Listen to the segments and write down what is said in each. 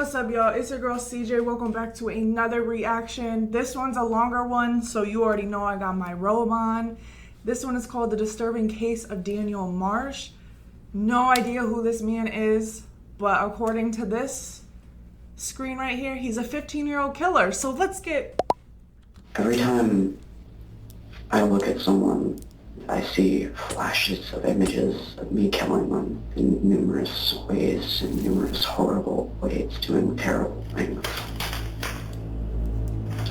What's up, y'all? It's your girl CJ. Welcome back to another reaction. This one's a longer one, so you already know I got my robe on. This one is called The Disturbing Case of Daniel Marsh. No idea who this man is, but according to this screen right here, he's a 15-year-old killer. So let's get... Every time I look at someone, I see flashes of images of me killing them in numerous ways, in numerous horrible ways, doing terrible things.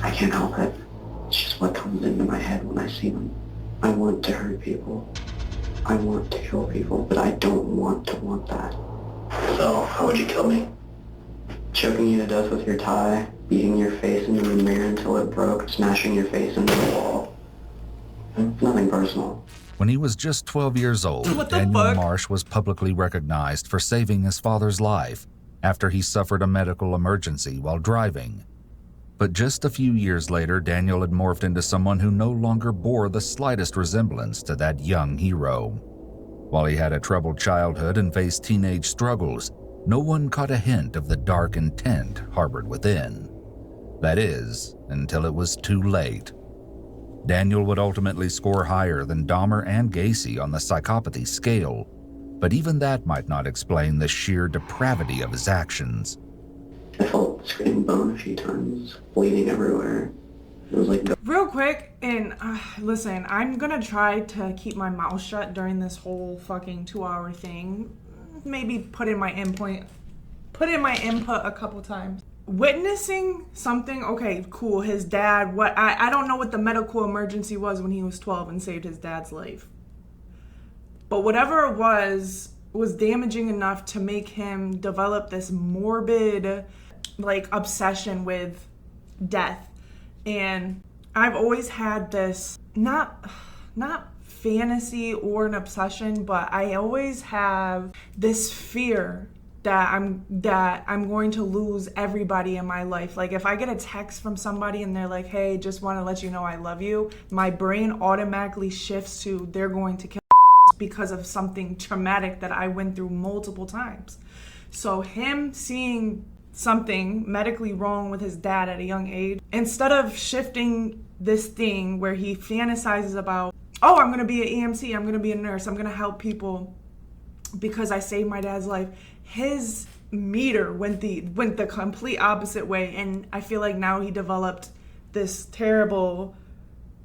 I can't help it. It's just what comes into my head when I see them. I want to hurt people. I want to kill people, but I don't want to want that. So, how would you kill me? Choking you to death with your tie, beating your face into the mirror until it broke, smashing your face into the wall. Nothing personal. When he was just 12 years old, Daniel Marsh was publicly recognized for saving his father's life after he suffered a medical emergency while driving. But just a few years later, Daniel had morphed into someone who no longer bore the slightest resemblance to that young hero. While he had a troubled childhood and faced teenage struggles, no one caught a hint of the dark intent harbored within. That is, until it was too late. Daniel would ultimately score higher than Dahmer and Gacy on the psychopathy scale, but even that might not explain the sheer depravity of his actions. I felt scraping bone a few times, bleeding everywhere. It was like... Real quick, and listen, I'm gonna try to keep my mouth shut during this whole fucking 2-hour thing. Maybe put in my input a couple times. Witnessing something, okay, cool, his dad, I don't know what the medical emergency was when he was 12 and saved his dad's life. But whatever it was damaging enough to make him develop this morbid, like, obsession with death. And I've always had this, not fantasy or an obsession, but I always have this fear that I'm going to lose everybody in my life. Like, if I get a text from somebody and they're like, hey, just want to let you know I love you, my brain automatically shifts to they're going to kill because of something traumatic that I went through multiple times. So him seeing something medically wrong with his dad at a young age, instead of shifting this thing where he fantasizes about, oh, I'm going to be an EMT, I'm going to be a nurse, I'm going to help people because I saved my dad's life, his meter went the complete opposite way. And I feel like now he developed this terrible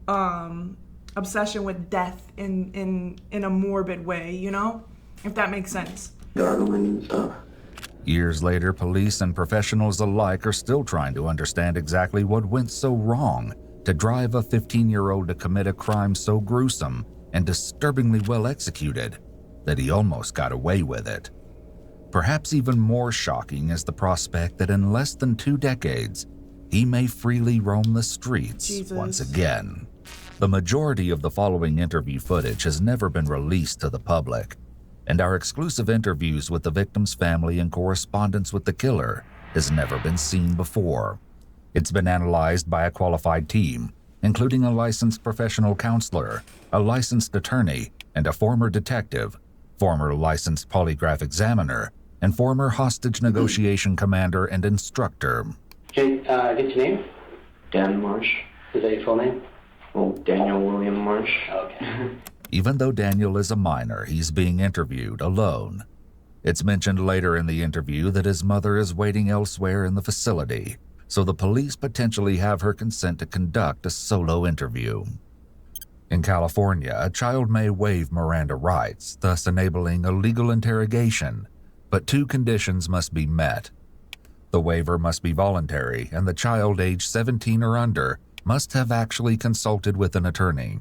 obsession with death in a morbid way, you know? If that makes sense. Gargling and stuff. Years later, police and professionals alike are still trying to understand exactly what went so wrong to drive a 15-year-old to commit a crime so gruesome and disturbingly well executed that he almost got away with it. Perhaps even more shocking is the prospect that in less than 2 decades, he may freely roam the streets once again. The majority of the following interview footage has never been released to the public, and our exclusive interviews with the victim's family and correspondence with the killer has never been seen before. It's been analyzed by a qualified team, including a licensed professional counselor, a licensed attorney, and a former detective, former licensed polygraph examiner, and former hostage negotiation commander and instructor. Okay, get your name? Dan Marsh. Is that your full name? Well, Daniel William Marsh. Okay. Even though Daniel is a minor, he's being interviewed alone. It's mentioned later in the interview that his mother is waiting elsewhere in the facility, so the police potentially have her consent to conduct a solo interview. In California, a child may waive Miranda rights, thus enabling a legal interrogation, but 2 conditions must be met. The waiver must be voluntary, and the child aged 17 or under must have actually consulted with an attorney.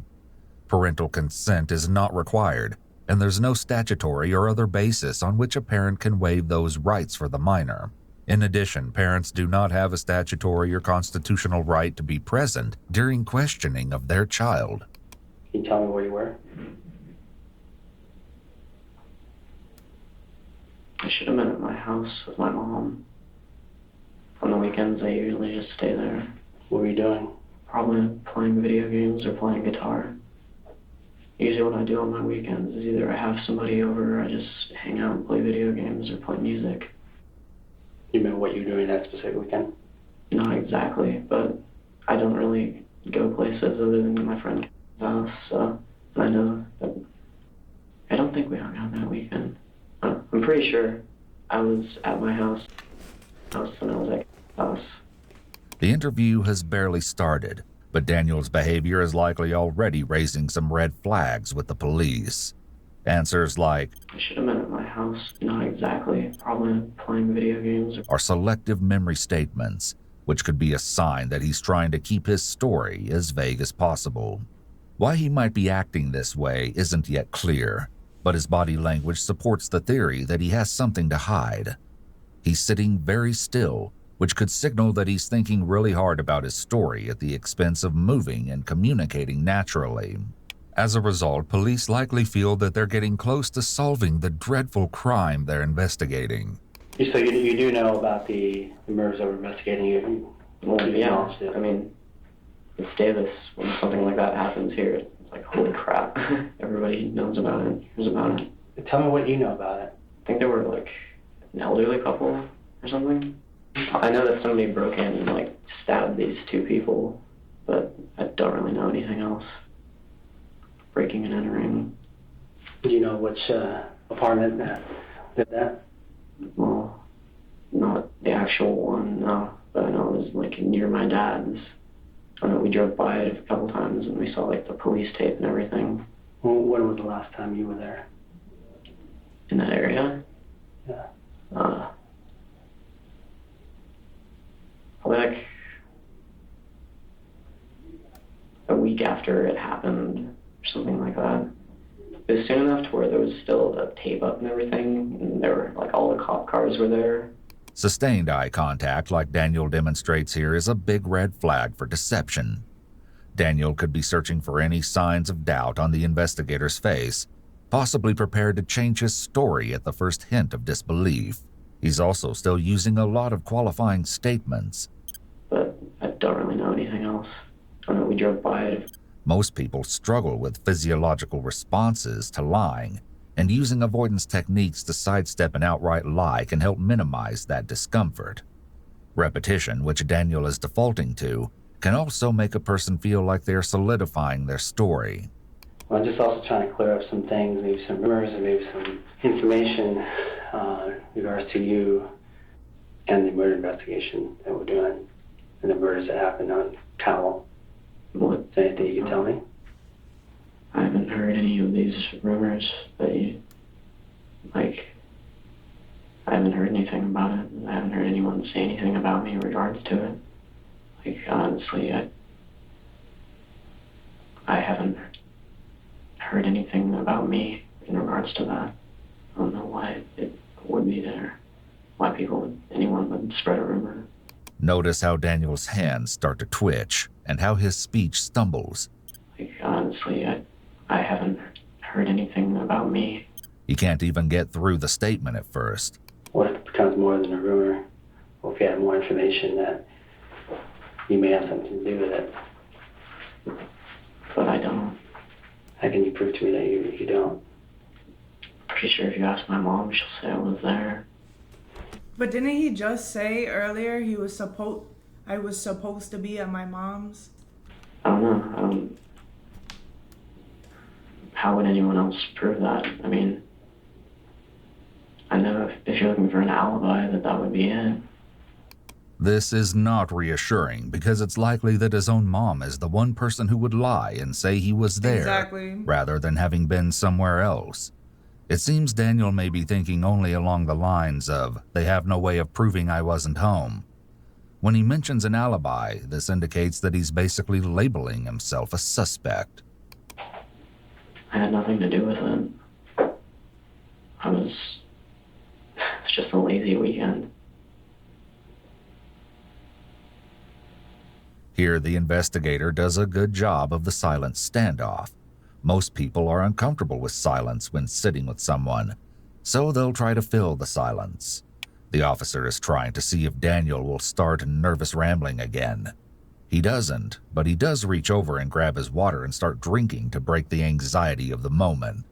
Parental consent is not required, and there's no statutory or other basis on which a parent can waive those rights for the minor. In addition, parents do not have a statutory or constitutional right to be present during questioning of their child. Can you tell me where you were? I should have been at my house with my mom. On the weekends, I usually just stay there. What were you doing? Probably playing video games or playing guitar. Usually what I do on my weekends is either I have somebody over or I just hang out and play video games or play music. You remember what you were doing that specific weekend? Not exactly, but I don't really go places other than my friend's house, so I know that I don't think we hung out that weekend. I'm pretty sure I was at my house when I was at house. The interview has barely started, but Daniel's behavior is likely already raising some red flags with the police. Answers like, I should have been at my house. Not exactly. Probably playing video games. are selective memory statements, which could be a sign that he's trying to keep his story as vague as possible. Why he might be acting this way isn't yet clear, but his body language supports the theory that he has something to hide. He's sitting very still, which could signal that he's thinking really hard about his story at the expense of moving and communicating naturally. As a result, police likely feel that they're getting close to solving the dreadful crime they're investigating. So you do know about the murders that we're investigating? Well, yeah. I mean, it's Davis. When something like that happens here, it's like, holy crap. Everybody knows about it, hears about it. Tell me what you know about it. I think they were like an elderly couple or something. I know that somebody broke in and like stabbed these two people, but I don't really know anything else. Breaking and entering. Do you know which apartment did that? Well, not the actual one, no. But I know it was like near my dad's. I know we drove by it a couple times and we saw like the police tape and everything. Well, when was the last time you were there? In that area? Yeah. Probably like a week after it happened or something like that. It was soon enough to where there was still the tape up and everything, and there were like all the cop cars were there. Sustained eye contact like Daniel demonstrates here is a big red flag for deception. Daniel could be searching for any signs of doubt on the investigator's face, possibly prepared to change his story at the first hint of disbelief. He's also still using a lot of qualifying statements. But I don't really know anything else. I know we drove by it. Most people struggle with physiological responses to lying, and using avoidance techniques to sidestep an outright lie can help minimize that discomfort. Repetition, which Daniel is defaulting to, can also make a person feel like they're solidifying their story. Well, I'm just also trying to clear up some things, maybe some rumors and maybe some information in regards to you and the murder investigation that we're doing and the murders that happened on Cowell. What? Is there anything you can tell me? I haven't heard any of these rumors that you, like, I haven't heard anything about it. I haven't heard anyone say anything about me in regards to it. Like, honestly, I haven't heard anything about me in regards to that. I don't know why it would be there. Why anyone would spread a rumor. Notice how Daniel's hands start to twitch and how his speech stumbles. Like, honestly, I haven't heard anything about me. He can't even get through the statement at first. What if it becomes more than a rumor? Or if you have more information that you may have something to do with it? But I don't. How can you prove to me that you don't? Pretty sure if you ask my mom, she'll say I was there. But didn't he just say earlier I was supposed to be at my mom's? I don't know. How would anyone else prove that? I mean, I know if you're looking for an alibi, that would be it. This is not reassuring because it's likely that his own mom is the one person who would lie and say he was there, Exactly. rather than having been somewhere else. It seems Daniel may be thinking only along the lines of, they have no way of proving I wasn't home. When he mentions an alibi, this indicates that he's basically labeling himself a suspect. I had nothing to do with it. It's just a lazy weekend. Here, the investigator does a good job of the silent standoff. Most people are uncomfortable with silence when sitting with someone, so they'll try to fill the silence. The officer is trying to see if Daniel will start nervous rambling again. He doesn't, but he does reach over and grab his water and start drinking to break the anxiety of the moment.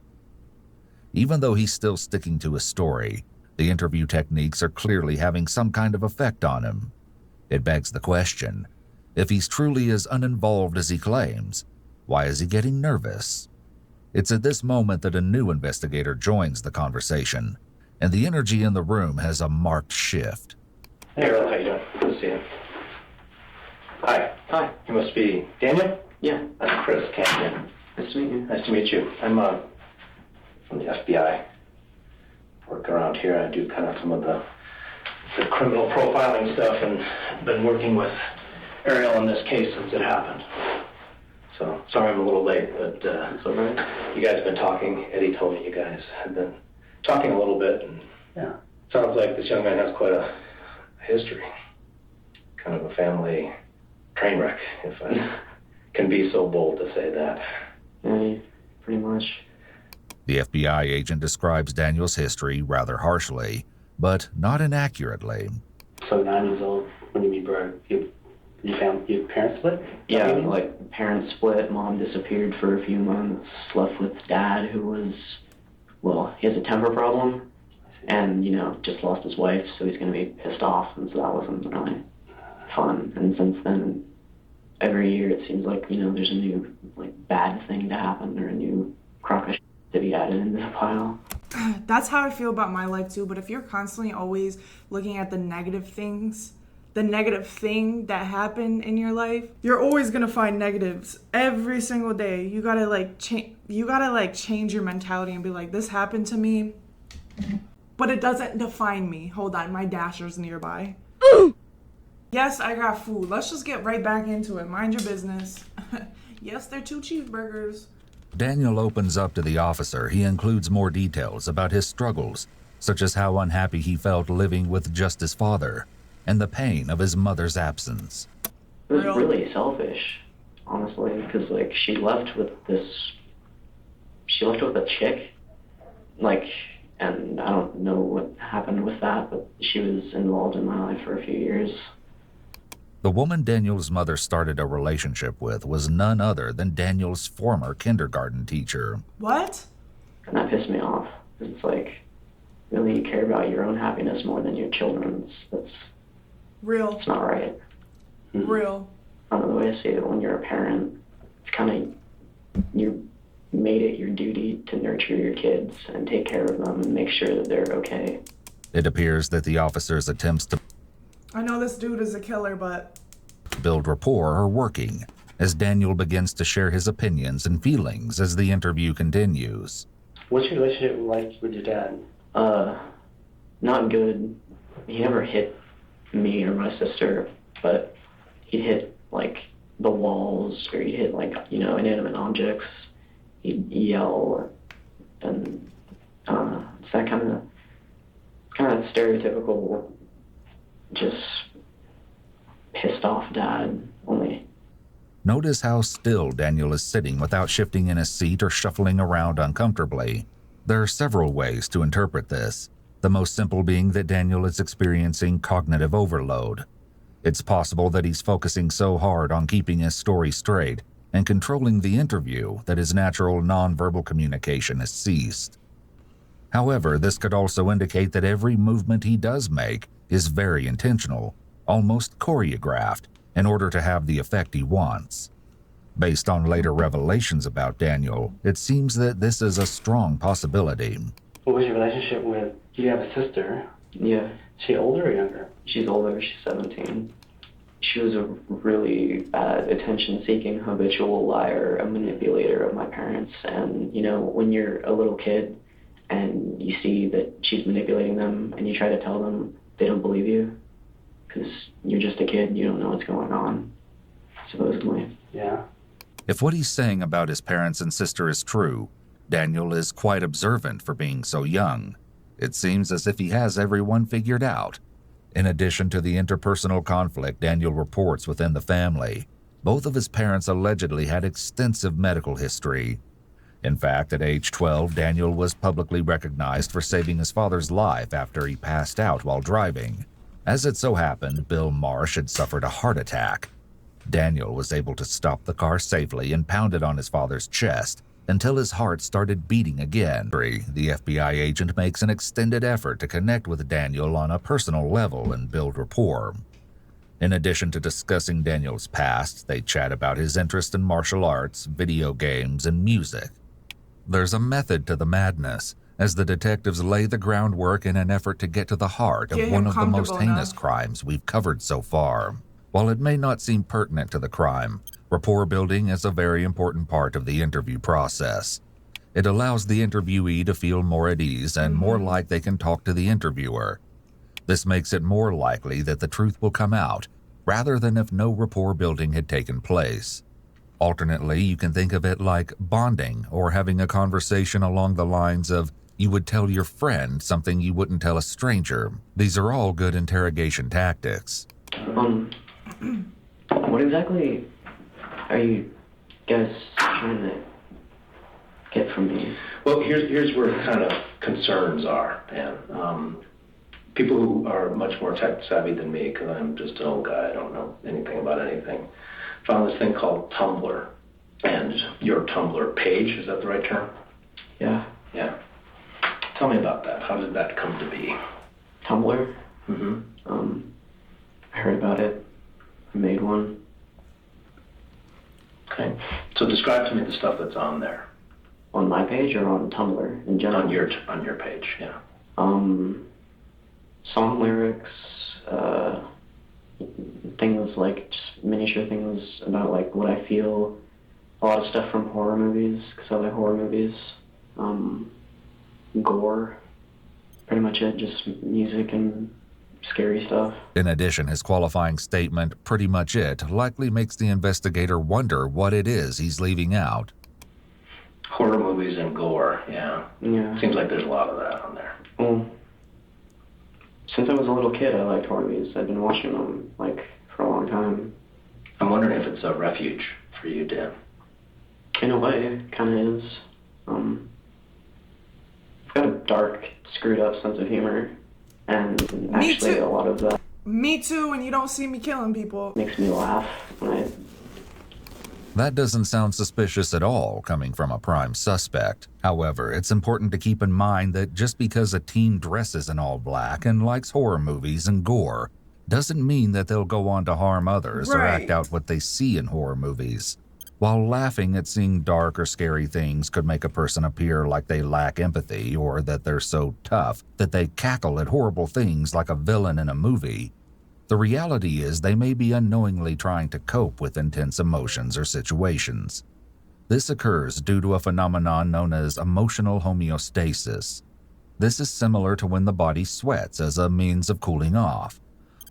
Even though he's still sticking to his story, The interview techniques are clearly having some kind of effect on him. It begs the question, if he's truly as uninvolved as he claims, why is he getting nervous? It's at this moment that a new investigator joins the conversation, and the energy in the room has a marked shift. Hey, Earl, how you doing? Good to see you. Hi. Hi. You must be Daniel? Yeah. I'm Chris Campion. Nice to meet you. Nice to meet you. I'm from the FBI. Work around here. I do kind of some of the criminal profiling stuff, and been working with Ariel on this case since it happened. So, sorry I'm a little late, but It's all right. you guys have been talking. Eddie told me you guys have been talking a little bit, and yeah, sounds like this young man has quite a history. Kind of a family train wreck, if I can be so bold to say that. Yeah, pretty much. The FBI agent describes Daniel's history rather harshly, but not inaccurately. So 9 years old, when you meet Bird, your parents split? Yeah, like parents split, mom disappeared for a few months, left with dad who was, well, he has a temper problem and, just lost his wife, so he's going to be pissed off, and so that wasn't really fun. And since then, every year it seems like, there's a new, bad thing to happen or a new crock of shit to be added into the pile. That's how I feel about my life too, but if you're constantly always looking at the negative things, the negative thing that happened in your life, you're always gonna find negatives every single day. You gotta change your mentality and be like, this happened to me, but it doesn't define me. Hold on, my dasher's nearby. Yes, I got food. Let's just get right back into it. Mind your business. Yes, they're 2 cheeseburgers. Daniel opens up to the officer. He includes more details about his struggles, such as how unhappy he felt living with just his father, and the pain of his mother's absence. It was really selfish, honestly, because, she left with a chick, and I don't know what happened with that, but she was involved in my life for a few years. The woman Daniel's mother started a relationship with was none other than Daniel's former kindergarten teacher. What? And that pissed me off. It's really you care about your own happiness more than your children's. That's Real. It's not right. Real. I don't know the way to say it. When you're a parent, it's kind of, you made it your duty to nurture your kids and take care of them and make sure that they're okay. It appears that the officer's attempts to I know this dude is a killer, but build rapport are working, as Daniel begins to share his opinions and feelings as the interview continues. What's your relationship like with your dad? Not good. He never hit me or my sister, but he'd hit, the walls, or he'd hit, inanimate objects. He'd yell, and, it's that kind of stereotypical, just pissed off dad, only. Notice how still Daniel is sitting without shifting in his seat or shuffling around uncomfortably. There are several ways to interpret this, the most simple being that Daniel is experiencing cognitive overload. It's possible that he's focusing so hard on keeping his story straight and controlling the interview that his natural nonverbal communication has ceased. However, this could also indicate that every movement he does make is very intentional, almost choreographed, in order to have the effect he wants. Based on later revelations about Daniel, it seems that this is a strong possibility. What was your relationship with, you have a sister? Yeah. Is she older or younger? She's older, she's 17. She was a really bad attention-seeking, habitual liar, a manipulator of my parents. And, when you're a little kid and you see that she's manipulating them and you try to tell them, they don't believe you because you're just a kid, you don't know what's going on, supposedly. Yeah. If what he's saying about his parents and sister is true, Daniel is quite observant for being so young. It seems as if he has everyone figured out. In addition to the interpersonal conflict Daniel reports within the family, both of his parents allegedly had extensive medical history. In fact, at age 12, Daniel was publicly recognized for saving his father's life after he passed out while driving. As it so happened, Bill Marsh had suffered a heart attack. Daniel was able to stop the car safely and pound it on his father's chest, until his heart started beating again. The FBI agent makes an extended effort to connect with Daniel on a personal level and build rapport. In addition to discussing Daniel's past, they chat about his interest in martial arts, video games, and music. There's a method to the madness, as the detectives lay the groundwork in an effort to get to the heart of one of the most heinous crimes we've covered so far. While it may not seem pertinent to the crime, rapport building is a very important part of the interview process. It allows the interviewee to feel more at ease and more like they can talk to the interviewer. This makes it more likely that the truth will come out, rather than if no rapport building had taken place. Alternately, you can think of it like bonding or having a conversation along the lines of you would tell your friend something you wouldn't tell a stranger. These are all good interrogation tactics. What exactly are you guys trying to get from me? Well, here's where kind of concerns are, and people who are much more tech savvy than me, because I'm just an old guy, I don't know anything about anything, found this thing called Tumblr, and your Tumblr page, is that the right term? Yeah. Yeah. Tell me about that. How did that come to be? Tumblr? Mm-hmm. I heard about it. I made one. Okay. So describe to me the stuff that's on there. On my page or on Tumblr in general? On your page, yeah. Song lyrics, things like just miniature things about like what I feel. A lot of stuff from horror movies, because I like horror movies. Gore, pretty much it, just music and scary stuff. In addition, his qualifying statement, "pretty much it," likely makes the investigator wonder what it is he's leaving out. Horror movies and gore, yeah. Yeah. Seems like there's a lot of that on there. Well, since I was a little kid, I liked horror movies. I've been watching them, like, for a long time. I'm wondering if it's a refuge for you, Dan. In a way, it kind of is. I've got a dark, screwed up sense of humor, and actually a lot of that Me too, and you don't see me killing people. makes me laugh when I... That doesn't sound suspicious at all coming from a prime suspect. However, it's important to keep in mind that just because a teen dresses in all black and likes horror movies and gore doesn't mean that they'll go on to harm others or act out what they see in horror movies. While laughing at seeing dark or scary things could make a person appear like they lack empathy or that they're so tough that they cackle at horrible things like a villain in a movie, the reality is they may be unknowingly trying to cope with intense emotions or situations. This occurs due to a phenomenon known as emotional homeostasis. This is similar to when the body sweats as a means of cooling off.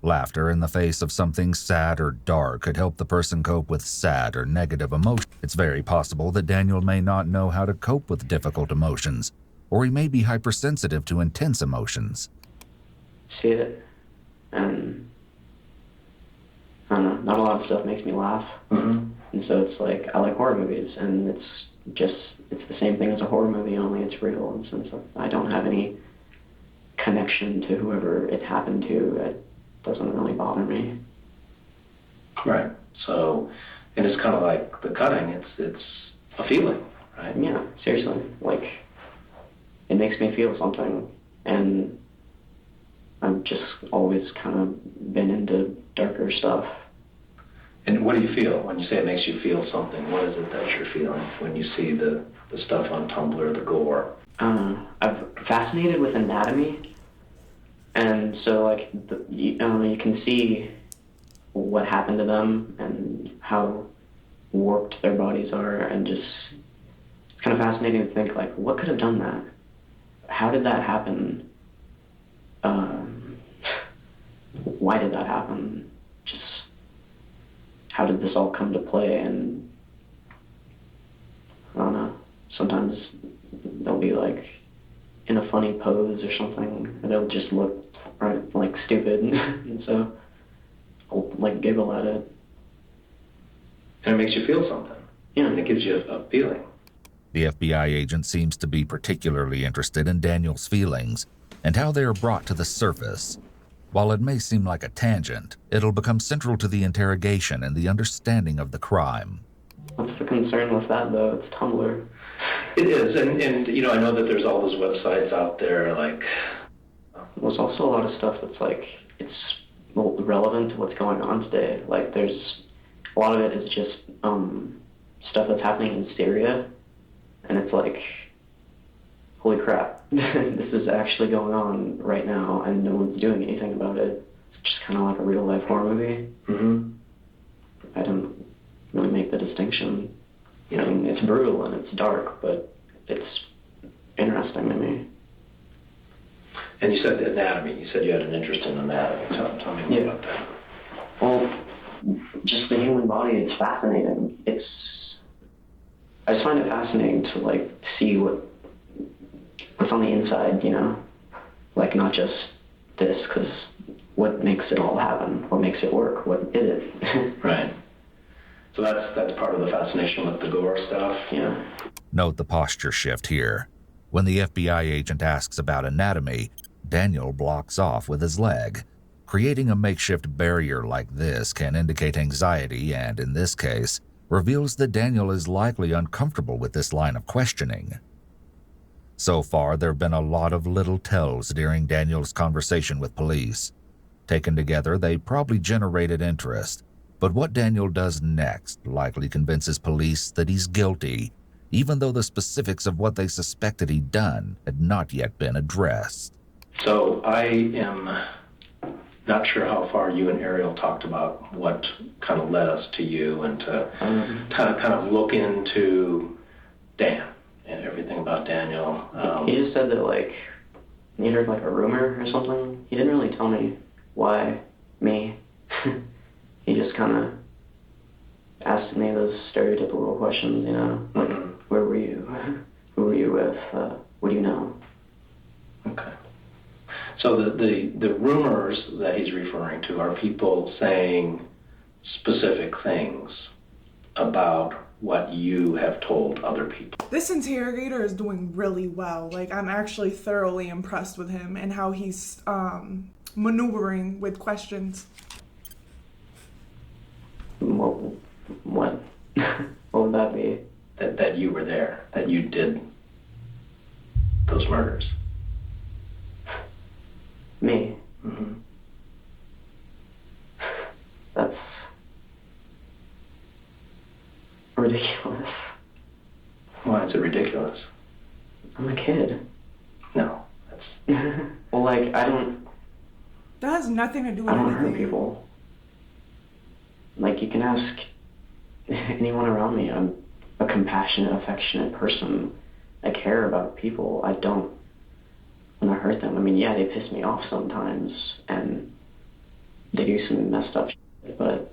Laughter in the face of something sad or dark could help the person cope with sad or negative emotions. It's very possible that Daniel may not know how to cope with difficult emotions, or he may be hypersensitive to intense emotions. see it, and I don't know, not a lot of stuff makes me laugh. Mm-hmm. And so it's like, I like horror movies, and it's the same thing as a horror movie, only it's real. And since I don't have any connection to whoever it happened to, it doesn't really bother me. Right. So, and it's kind of like the cutting. It's a feeling, right? Yeah, seriously. Like, it makes me feel something, and I've just always kind of been into darker stuff. And what do you feel when you say it makes you feel something? What is it that you're feeling when you see the stuff on Tumblr, the gore? I'm fascinated with anatomy, and so like you can see what happened to them and how warped their bodies are, and just it's kind of fascinating to think like, what could have done that? How did that happen? Why did that happen? Just how did this all come to play? And I don't know, sometimes they'll be like in a funny pose or something, and they'll just look right like stupid, and so I'll like giggle at it. And it makes you feel something. Yeah. And it gives you a feeling. The FBI agent seems to be particularly interested in Daniel's feelings and how they are brought to the surface. While it may seem like a tangent, it'll become central to the interrogation and the understanding of the crime. What's the concern with that, though? It's Tumblr. It is, and you know, I know that there's all those websites out there, like... There's also a lot of stuff that's like, it's relevant to what's going on today. Like there's, a lot of it is just stuff that's happening in Syria, and it's like, holy crap, this is actually going on right now, and no one's doing anything about it. It's just kind of like a real life horror movie. Mm-hmm. I don't really make the distinction. I mean, it's brutal and it's dark, but it's interesting to me. And you said anatomy. You said you had an interest in anatomy. Tell me more about that. Well, just the human body, it's fascinating. I just find it fascinating to like see what's on the inside, you know? Like not just this, because what makes it all happen? What makes it work? What is it? Right. So that's part of the fascination with the gore stuff? Yeah. Note the posture shift here. When the FBI agent asks about anatomy, Daniel blocks off with his leg. Creating a makeshift barrier like this can indicate anxiety and, in this case, reveals that Daniel is likely uncomfortable with this line of questioning. So far, there have been a lot of little tells during Daniel's conversation with police. Taken together, they probably generated interest, but what Daniel does next likely convinces police that he's guilty, even though the specifics of what they suspected he'd done had not yet been addressed. So I am not sure how far you and Ariel talked about what kind of led us to you and to kind of look into Dan and everything about Daniel. He just said that like he heard like a rumor or something. He didn't really tell me why me. He just kind of asked me those stereotypical questions, you know, like where were you? Who were you with? What do you know? Okay. So the rumors that he's referring to are people saying specific things about what you have told other people. This interrogator is doing really well. Like, I'm actually thoroughly impressed with him and how he's maneuvering with questions. What? What would that be? That you were there, that you did those murders. Me? Mm-hmm. That's ridiculous. Why is it ridiculous? I'm a kid. No, that's... Well, like, I don't That has nothing to do with hurt anything. people. Like, you can ask anyone around me. I'm a compassionate, affectionate person. I care about people. I don't want to hurt them. I mean, yeah, they piss me off sometimes, and they do some messed up shit, but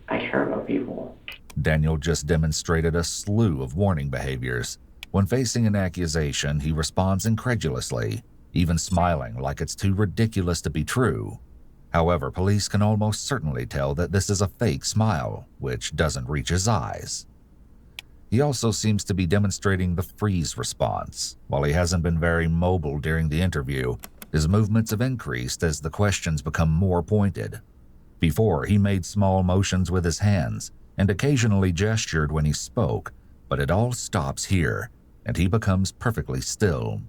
I care about people. Daniel just demonstrated a slew of warning behaviors. When facing an accusation, he responds incredulously, even smiling like it's too ridiculous to be true. However, police can almost certainly tell that this is a fake smile, which doesn't reach his eyes. He also seems to be demonstrating the freeze response. While he hasn't been very mobile during the interview, his movements have increased as the questions become more pointed. Before, he made small motions with his hands and occasionally gestured when he spoke, but it all stops here, and he becomes perfectly still.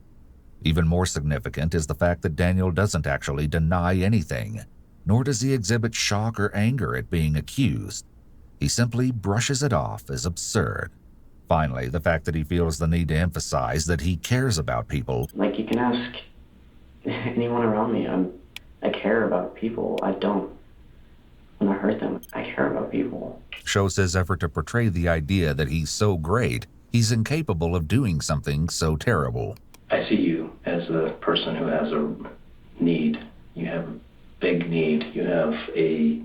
Even more significant is the fact that Daniel doesn't actually deny anything, nor does he exhibit shock or anger at being accused. He simply brushes it off as absurd. Finally, the fact that he feels the need to emphasize that he cares about people. Like, you can ask anyone around me. I care about people. I don't want to hurt them. I care about people. Shows his effort to portray the idea that he's so great, he's incapable of doing something so terrible. I see you as a person who has a need. You have a big need. You have a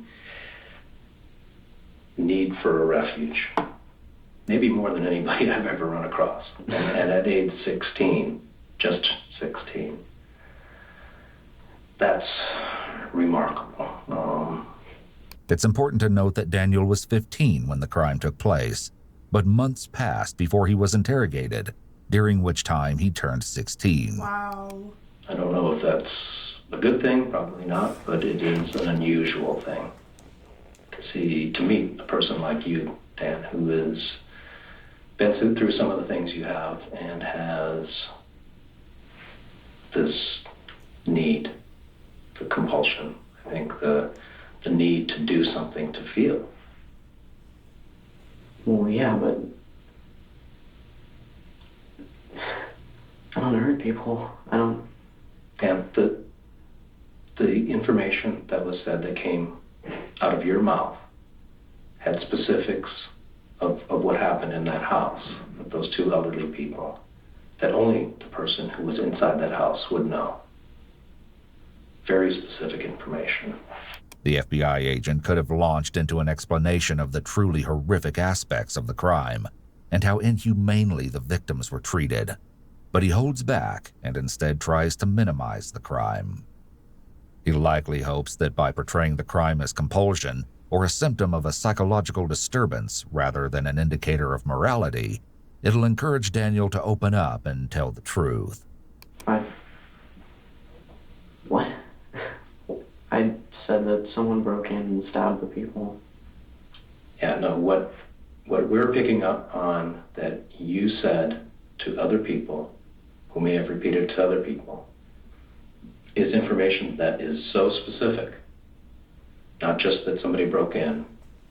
need for a refuge. Maybe more than anybody I've ever run across. And at age 16, just 16, that's remarkable. It's important to note that Daniel was 15 when the crime took place, but months passed before he was interrogated, during which time he turned 16. Wow. I don't know if that's a good thing, probably not, but it is an unusual thing to see, to meet a person like you, Dan, who is been through some of the things you have and has this need, the compulsion, I think the need to do something to feel. Well, yeah, but I don't hurt people. I don't. And the information that was said that came out of your mouth had specifics of what happened in that house with those two elderly people that only the person who was inside that house would know. Very specific information. The FBI agent could have launched into an explanation of the truly horrific aspects of the crime and how inhumanely the victims were treated, but he holds back and instead tries to minimize the crime. He likely hopes that by portraying the crime as compulsion or a symptom of a psychological disturbance rather than an indicator of morality, it'll encourage Daniel to open up and tell the truth. What? I said that someone broke in and stabbed the people. Yeah, no, what we're picking up on that you said to other people, who may have repeated to other people, is information that is so specific. Not just that somebody broke in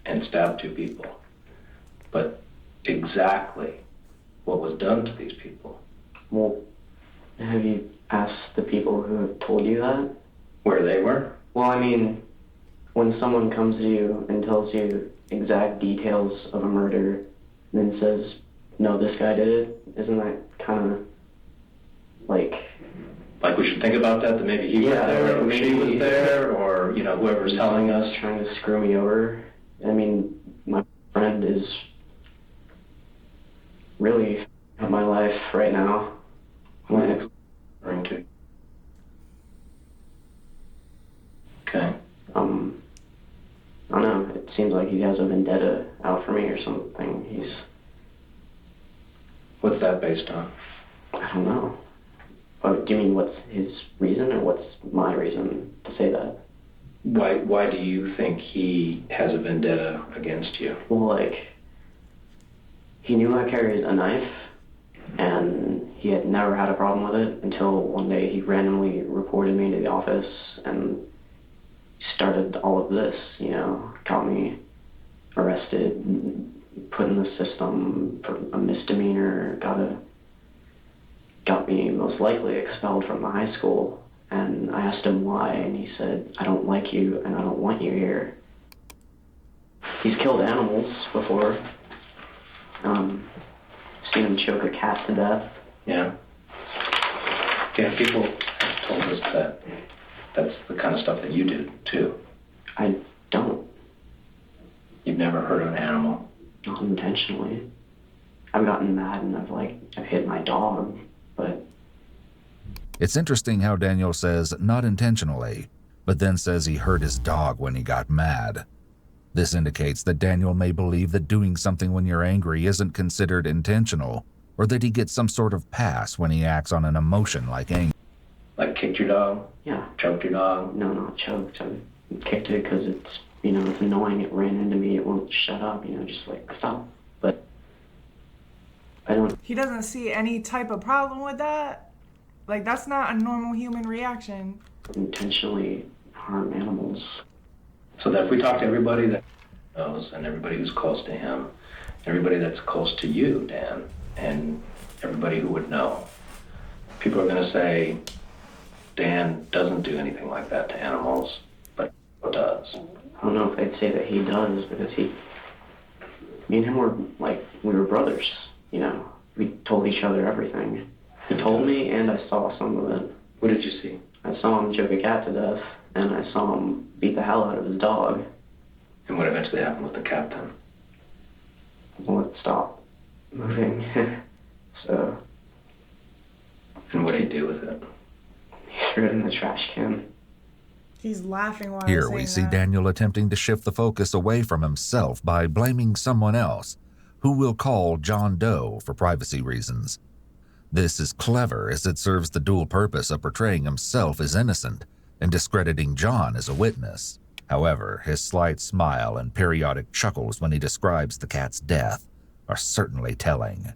and stabbed two people, but exactly what was done to these people. Well, have you asked the people who have told you that? Where they were? Well, I mean, when someone comes to you and tells you exact details of a murder and then says, no, this guy did it, isn't that kind of like... Like we should think about that maybe he was there, or she was there, or, you know, whoever's telling us. Trying to screw me over. I mean, my friend is really in my life right now. Who am I referring to? Okay. I don't know, it seems like he has a vendetta out for me or something. What's that based on? I don't know. Do you mean what's his reason or what's my reason to say that? Why do you think he has a vendetta against you? Well, like, he knew I carried a knife and he had never had a problem with it until one day he randomly reported me to the office and started all of this, you know, got me arrested, put in the system for a misdemeanor, got me most likely expelled from the high school. And I asked him why, and he said, I don't like you and I don't want you here. He's killed animals before. Seen him choke a cat to death. Yeah. Yeah, people have told us that that's the kind of stuff that you do, too. I don't. You've never hurt an animal? Not intentionally. I've gotten mad and I've hit my dog, but... It's interesting how Daniel says not intentionally, but then says he hurt his dog when he got mad. This indicates that Daniel may believe that doing something when you're angry isn't considered intentional, or that he gets some sort of pass when he acts on an emotion like anger. Like kicked your dog? Yeah. Choked your dog? No, not choked. I kicked it because it's, you know, it's annoying. It ran into me. It won't shut up, you know, just like, stop. But I don't... He doesn't see any type of problem with that? Like, that's not a normal human reaction. Intentionally harm animals. So that if we talk to everybody that knows and everybody who's close to him, everybody that's close to you, Dan, and everybody who would know, people are going to say, Dan doesn't do anything like that to animals, but does. I don't know if they'd say that he does, because me and him were like, we were brothers, you know. We told each other everything. He told me, and I saw some of it. What did you see? I saw him choke a cat to death, and I saw him beat the hell out of his dog. And what eventually happened with the cat then? Well, it stopped moving. So... And what did he do with it? He threw it in the trash can. He's laughing while Here I'm we saying see that. Daniel attempting to shift the focus away from himself by blaming someone else, who we'll call John Doe for privacy reasons. This is clever as it serves the dual purpose of portraying himself as innocent and discrediting John as a witness. However, his slight smile and periodic chuckles when he describes the cat's death are certainly telling.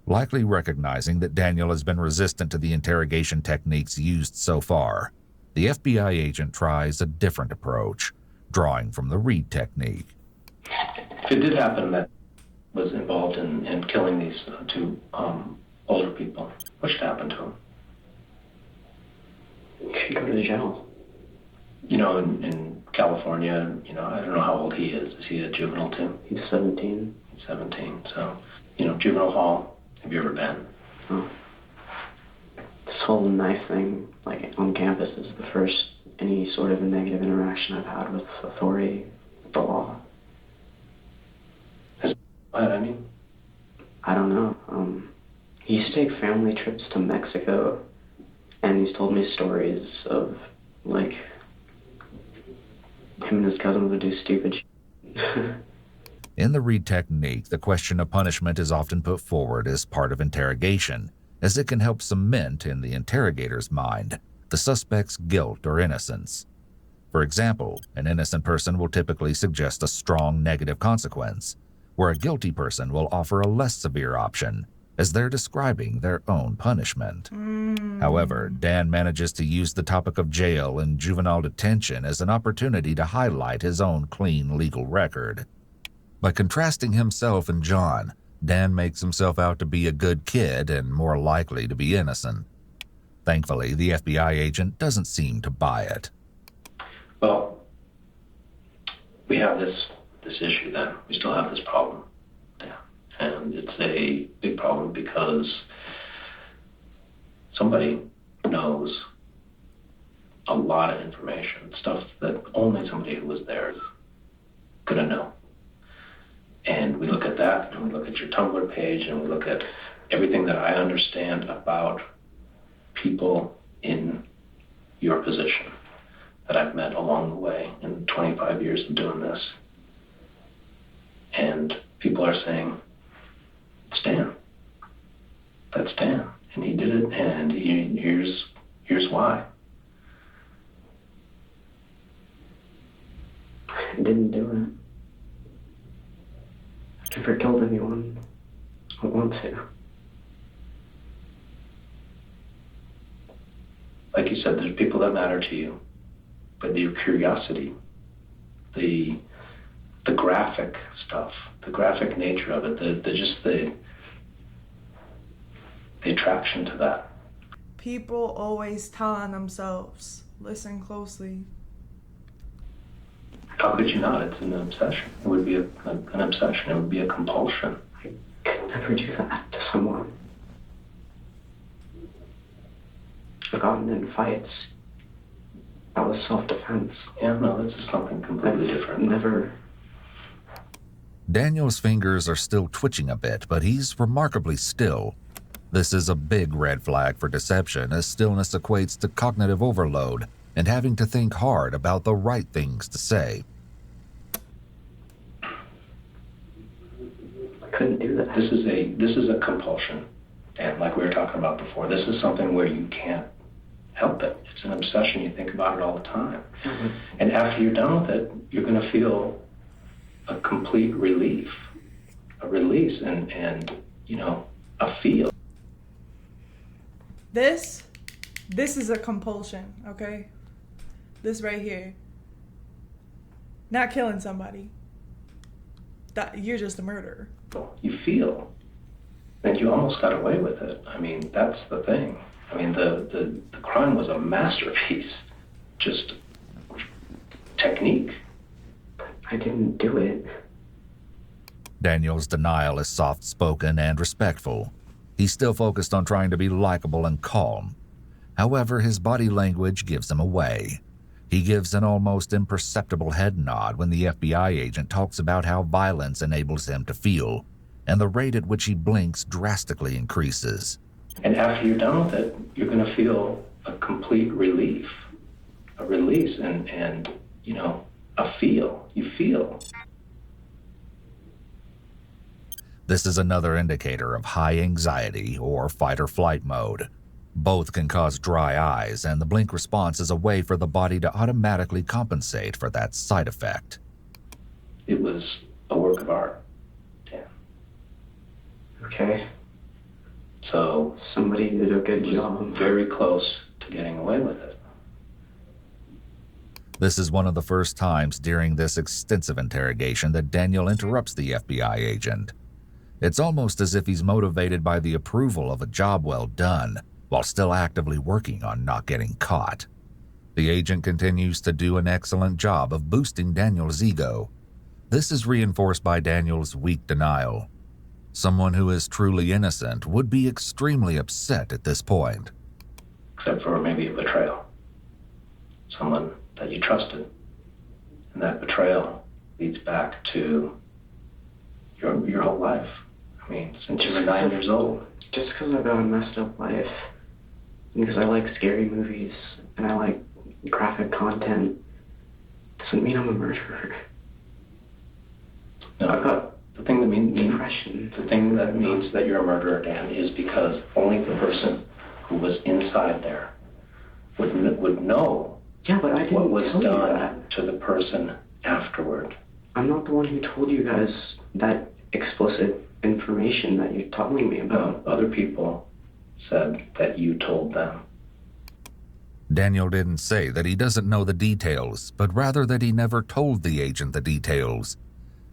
Likely recognizing that Daniel has been resistant to the interrogation techniques used so far, the FBI agent tries a different approach, drawing from the Reed technique. If it did happen that was involved in killing these two older people, what should happen to him? Should go to jail. You know, in California, you know, I don't know how old he is. Is he a juvenile too? He's 17. He's 17. So, you know, juvenile hall. Have you ever been? Oh. This whole knife thing, like on campus, is the first any sort of a negative interaction I've had with authority, the law. What, I mean? I don't know. He used to take family trips to Mexico, and he's told me stories of, like, him and his cousin would do stupid shit. In the Reed technique, the question of punishment is often put forward as part of interrogation, as it can help cement in the interrogator's mind the suspect's guilt or innocence. For example, an innocent person will typically suggest a strong negative consequence, where a guilty person will offer a less severe option, as they're describing their own punishment. However, Dan manages to use the topic of jail and juvenile detention as an opportunity to highlight his own clean legal record. By contrasting himself and John, Dan makes himself out to be a good kid and more likely to be innocent. Thankfully, the FBI agent doesn't seem to buy it. Well, we have this issue then. We still have this problem. Yeah. And it's a big problem because somebody knows a lot of information, stuff that only somebody who was there is gonna know. And we look at that, and we look at your Tumblr page, and we look at everything that I understand about people in your position that I've met along the way in 25 years of doing this. And people are saying, it's Dan. That's Dan. And he did it, and here's why. I didn't do it. I've never killed anyone. I want to. Like you said, there's people that matter to you, but your curiosity, the graphic stuff, the graphic nature of it, the attraction to that. People always telling themselves, listen closely. How could you not? It's an obsession. It would be an obsession. It would be a compulsion. I could never do that to someone. I've gotten in fights. That was self-defense. Yeah, no, this is something completely different. Never. Daniel's fingers are still twitching a bit, but he's remarkably still. This is a big red flag for deception, as stillness equates to cognitive overload and having to think hard about the right things to say. I couldn't do that. This is a compulsion, and like we were talking about before, this is something where you can't help it. It's an obsession. You think about it all the time. Mm-hmm. And after you're done with it, you're going to feel a complete relief, a release, and you know, a feel. This is a compulsion, okay? This right here. Not killing somebody. You're just a murderer. You feel, and you almost got away with it. I mean, that's the thing. I mean, the crime was a masterpiece, just technique. I didn't do it. Daniel's denial is soft-spoken and respectful. He's still focused on trying to be likable and calm. However, his body language gives him away. He gives an almost imperceptible head nod when the FBI agent talks about how violence enables him to feel, and the rate at which he blinks drastically increases. And after you're done with it, you're going to feel a complete relief, a release, and you know, a feel. You feel. This is another indicator of high anxiety or fight-or-flight mode. Both can cause dry eyes, and the blink response is a way for the body to automatically compensate for that side effect. It was a work of art. Yeah. Okay? So, Somebody did a good job. very close to getting away with it. This is one of the first times during this extensive interrogation that Daniel interrupts the FBI agent. It's almost as if he's motivated by the approval of a job well done, while still actively working on not getting caught. The agent continues to do an excellent job of boosting Daniel's ego. This is reinforced by Daniel's weak denial. Someone who is truly innocent would be extremely upset at this point. Except for maybe a betrayal. Someone that you trusted. And that betrayal leads back to your whole life. I mean, since you were 9 years old. Just because I've got a messed up life, because I like scary movies, and I like graphic content, doesn't mean I'm a murderer. No, I've got the thing that means depression. the thing that means that you're a murderer, Dan, is because only the person who was inside there would know Yeah, but I didn't what was tell you done that. to the person afterward. I'm not the one who told you guys that explicit information that you're telling me about. Other people said that you told them. Daniel didn't say that he doesn't know the details, but rather that he never told the agent the details.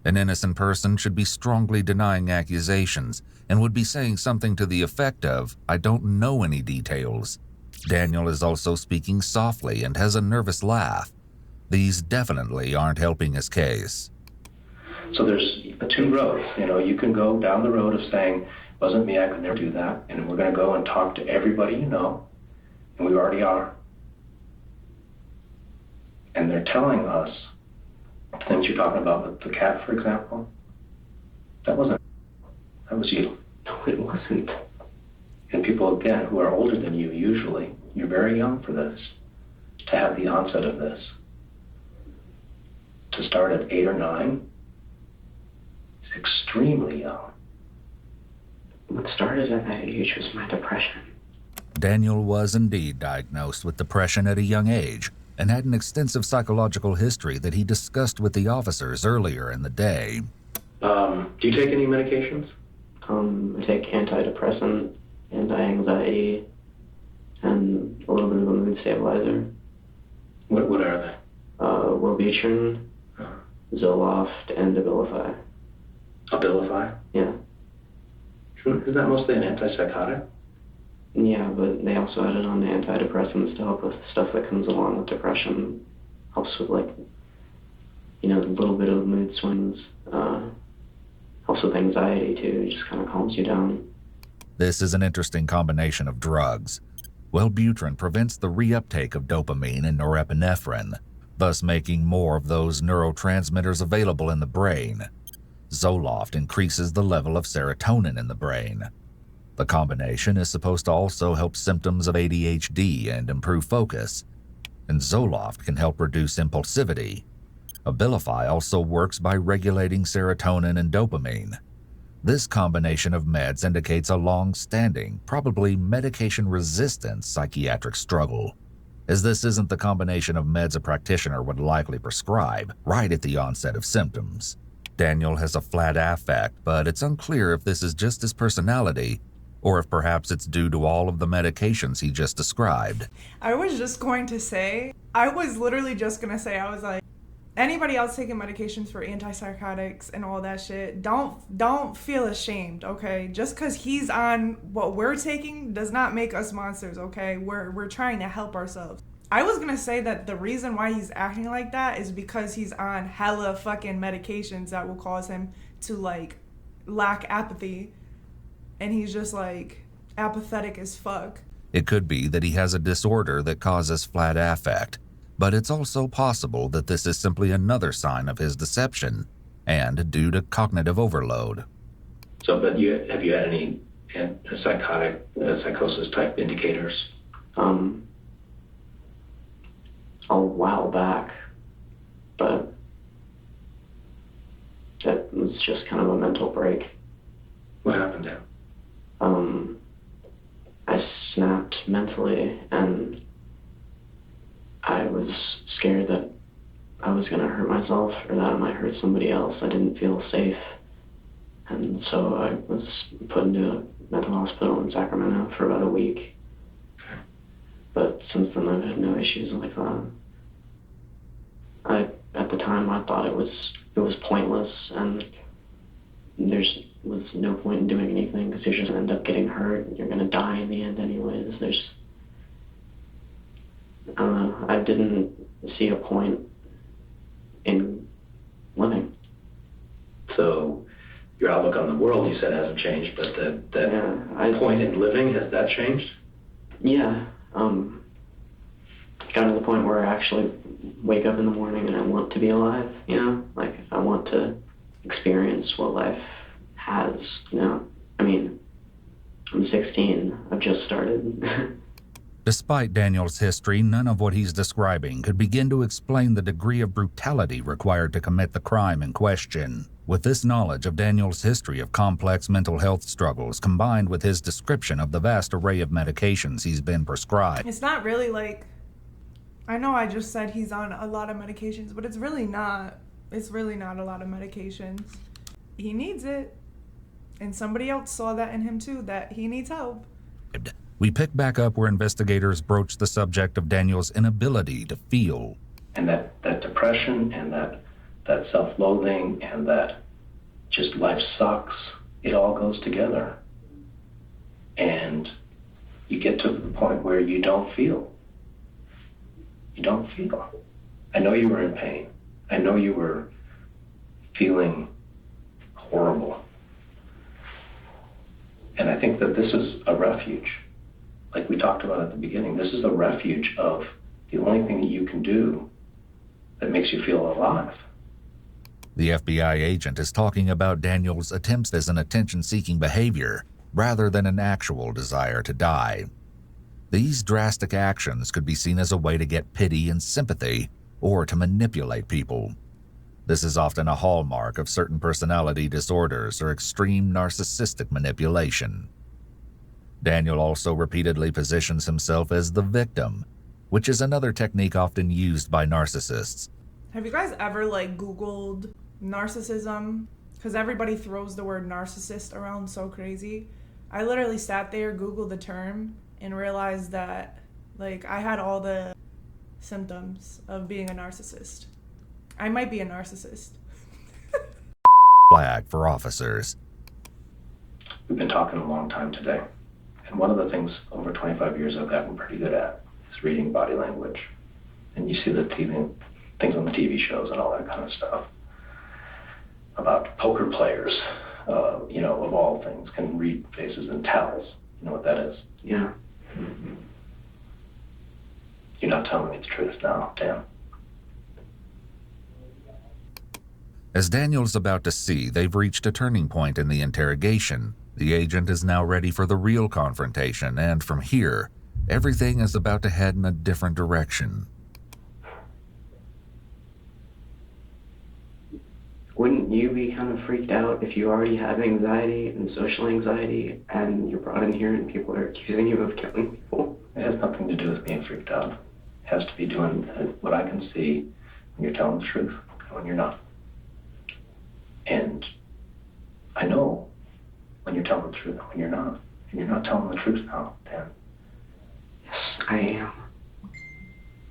An innocent person should be strongly denying accusations and would be saying something to the effect of, "I don't know any details." Daniel is also speaking softly and has a nervous laugh. These definitely aren't helping his case. So there's the two roads. You can go down the road of saying, wasn't me, I could never do that, and we're going to go and talk to everybody you know, and we already are. And they're telling us things you're talking about with the cat, for example. That was you. No, it wasn't. And people, again, who are older than you, usually, you're very young for this, to have the onset of this. To start at 8 or 9 is extremely young. What started at that age was my depression. Daniel was indeed diagnosed with depression at a young age and had an extensive psychological history that he discussed with the officers earlier in the day. Do you take any medications? I take antidepressant, anti-anxiety, and a little bit of a mood stabilizer. What are they? Wellbutrin, Zoloft, and Abilify. Abilify? Yeah. Isn't that mostly an antipsychotic? Yeah, but they also added on the antidepressants to help with stuff that comes along with depression. Helps with, a little bit of mood swings. Helps with anxiety, too. It just kind of calms you down. This is an interesting combination of drugs. Wellbutrin prevents the reuptake of dopamine and norepinephrine, thus making more of those neurotransmitters available in the brain. Zoloft increases the level of serotonin in the brain. The combination is supposed to also help symptoms of ADHD and improve focus, and Zoloft can help reduce impulsivity. Abilify also works by regulating serotonin and dopamine. This combination of meds indicates a long-standing, probably medication-resistant psychiatric struggle, as this isn't the combination of meds a practitioner would likely prescribe right at the onset of symptoms. Daniel has a flat affect, but it's unclear if this is just his personality or if perhaps it's due to all of the medications he just described. I was literally just gonna say, I was like, anybody else taking medications for antipsychotics and all that shit, don't feel ashamed, okay? Just because he's on what we're taking does not make us monsters, okay? We're trying to help ourselves. I was gonna say that the reason why he's acting like that is because he's on hella fucking medications that will cause him to lack apathy, and he's just apathetic as fuck. It could be that he has a disorder that causes flat affect, but it's also possible that this is simply another sign of his deception and due to cognitive overload. So, but have you had any psychosis type indicators? A while back, but that was just kind of a mental break. What happened there? I snapped mentally, and I was scared that I was going to hurt myself or that I might hurt somebody else. I didn't feel safe And so I was put into a mental hospital in Sacramento for about a week. But since then I've had no issues like that. At the time I thought it was pointless, and was no point in doing anything because you're just gonna end up getting hurt and you're gonna die in the end anyways. I don't know, I didn't see a point in living. So your outlook on the world, you said, hasn't changed, but that point in living, has that changed? Yeah, got to the point where I actually wake up in the morning and I want to be alive, you know? Like, I want to experience what life has, you know? I mean, I'm 16, I've just started. Despite Daniel's history, none of what he's describing could begin to explain the degree of brutality required to commit the crime in question. With this knowledge of Daniel's history of complex mental health struggles, combined with his description of the vast array of medications he's been prescribed. It's not really like, I know I just said he's on a lot of medications, but it's really not. It's really not a lot of medications. He needs it. And somebody else saw that in him too, that he needs help. We pick back up where investigators broach the subject of Daniel's inability to feel. And that depression and that self-loathing and that just life sucks, it all goes together. And you get to the point where you don't feel. You don't feel. I know you were in pain. I know you were feeling horrible. And I think that this is a refuge. Like we talked about at the beginning, this is a refuge of the only thing that you can do that makes you feel alive. The FBI agent is talking about Daniel's attempts as an attention-seeking behavior rather than an actual desire to die. These drastic actions could be seen as a way to get pity and sympathy or to manipulate people. This is often a hallmark of certain personality disorders or extreme narcissistic manipulation. Daniel also repeatedly positions himself as the victim, which is another technique often used by narcissists. Have you guys ever Googled narcissism? Because everybody throws the word narcissist around so crazy. I literally sat there, Googled the term, and realized that I had all the symptoms of being a narcissist. I might be a narcissist. Flag for officers. We've been talking a long time today. And one of the things over 25 years I've gotten pretty good at is reading body language. And you see the things on the TV shows and all that kind of stuff about poker players, of all things, can read faces and tells. You know what that is? Yeah. You're not telling me the truth now, Dan. As Daniel's about to see, they've reached a turning point in the interrogation. The agent is now ready for the real confrontation, and from here, everything is about to head in a different direction. Wouldn't you be kind of freaked out if you already have anxiety and social anxiety and you're brought in here and people are accusing you of killing people? It has nothing to do with being freaked out. It has to be doing what I can see when you're telling the truth and when you're not. And I know when you're telling the truth and when you're not. And you're not telling the truth now, Dan. Yes, I am.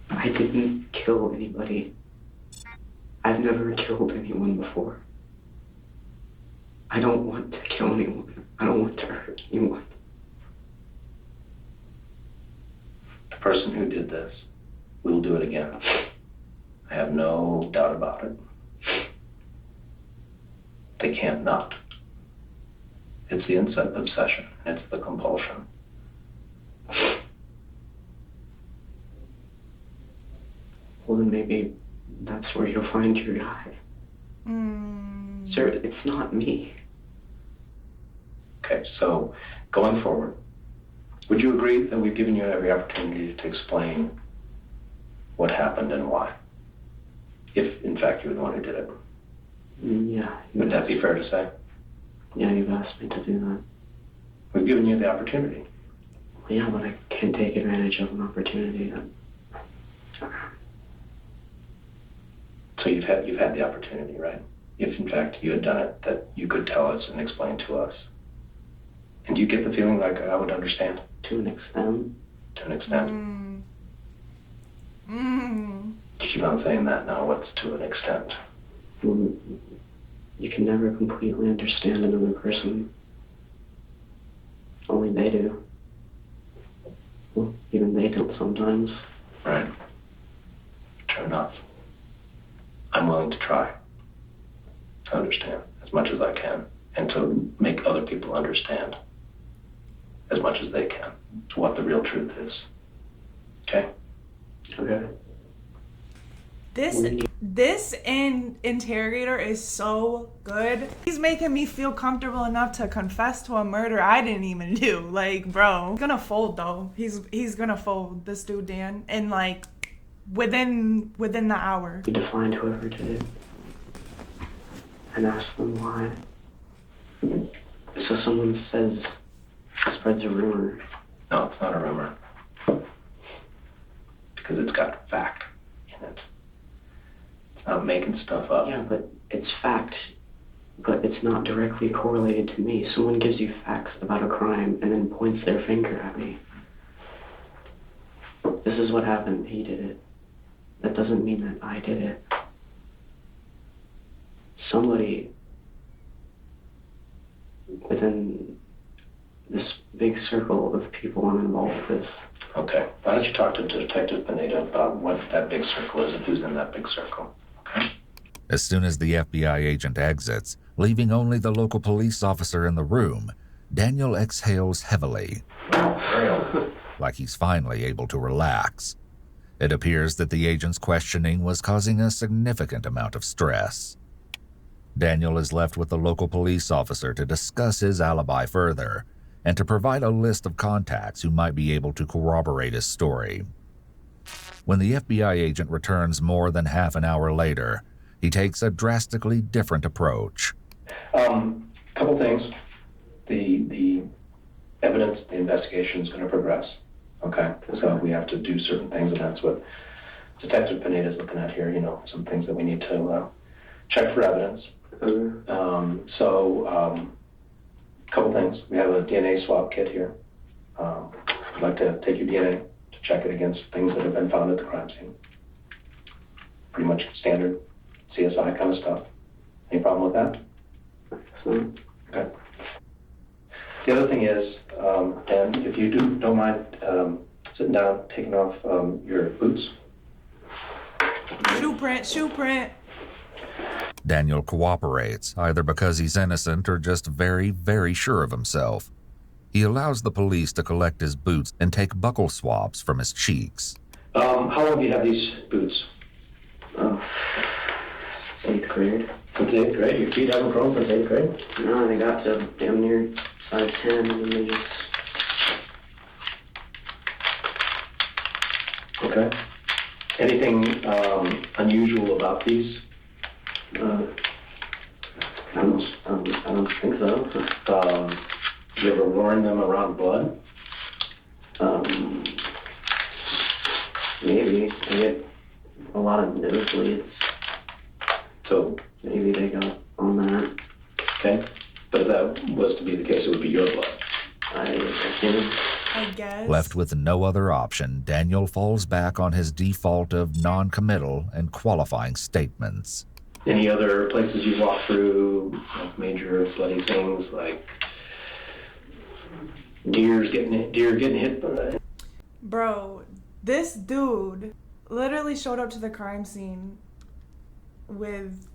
I didn't kill anybody. I've never killed anyone before. I don't want to kill anyone. I don't want to hurt anyone. The person who did this will do it again. I have no doubt about it. They can't not. It's the obsession. It's the compulsion. Well, then maybe that's where you'll find your guy. Sir, it's not me. Okay, so going forward, would you agree that we've given you every opportunity to explain what happened and why? If, in fact, you were the one who did it. Yeah. Would that be fair to say? Yeah, you've asked me to do that. We've given you the opportunity. Yeah, but I can't take advantage of an opportunity. So you've had the opportunity, right? if in fact you had done it, that you could tell us and explain to us? And do you get the feeling like I would understand? To an extent. To an extent. You keep on saying that now. What's to an extent? Well, you can never completely understand another person. Only they do. Well, even they don't sometimes. Right. True enough. I'm willing to try to understand as much as I can and to make other people understand as much as they can to what the real truth is. Okay? Okay. This interrogator is so good. He's making me feel comfortable enough to confess to a murder I didn't even do. Like, bro, he's gonna fold though. He's gonna fold, this dude Dan, and like within the hour. You defined whoever did it and ask them why. So someone says, spreads a rumor. No, it's not a rumor. Because it's got fact in it. It's not making stuff up. Yeah, but it's fact. But it's not directly correlated to me. Someone gives you facts about a crime and then points their finger at me. This is what happened. He did it. That doesn't mean that I did it. Somebody within this big circle of people I'm involved with. Okay. Why don't you talk to Detective Pineda about what that big circle is and who's in that big circle? Okay? As soon as the FBI agent exits, leaving only the local police officer in the room, Daniel exhales heavily, like he's finally able to relax. It appears that the agent's questioning was causing a significant amount of stress. Daniel is left with the local police officer to discuss his alibi further and to provide a list of contacts who might be able to corroborate his story. When the FBI agent returns more than half an hour later, he takes a drastically different approach. Couple things. The evidence, the investigation is going to progress. Okay? So we have to do certain things, and that's what Detective Pineda is looking at here, you know, some things that we need to check for evidence. Couple things. We have a DNA swab kit here. I'd like to take your DNA to check it against things that have been found at the crime scene. Pretty much standard CSI kind of stuff. Any problem with that? Okay. The other thing is, Dan, if you don't mind sitting down, taking off your boots. Shoe print. Daniel cooperates, either because he's innocent or just very, very sure of himself. He allows the police to collect his boots and take buckle swabs from his cheeks. How long do you have these boots? 8th grade. Since 8th grade? Your feet haven't grown since 8th grade? No, they got to damn near size 10 and then they just... Okay. Anything unusual about these? I don't think so. You ever worn them around blood? Maybe. I get a lot of nosebleeds. So Maybe they got on that. okay. But if that was to be the case, it would be your blood. I guess. Left with no other option, Daniel falls back on his default of non-committal and qualifying statements. Any other places you walked through, like major bloody things, like deer getting hit by? Bro, this dude literally showed up to the crime scene with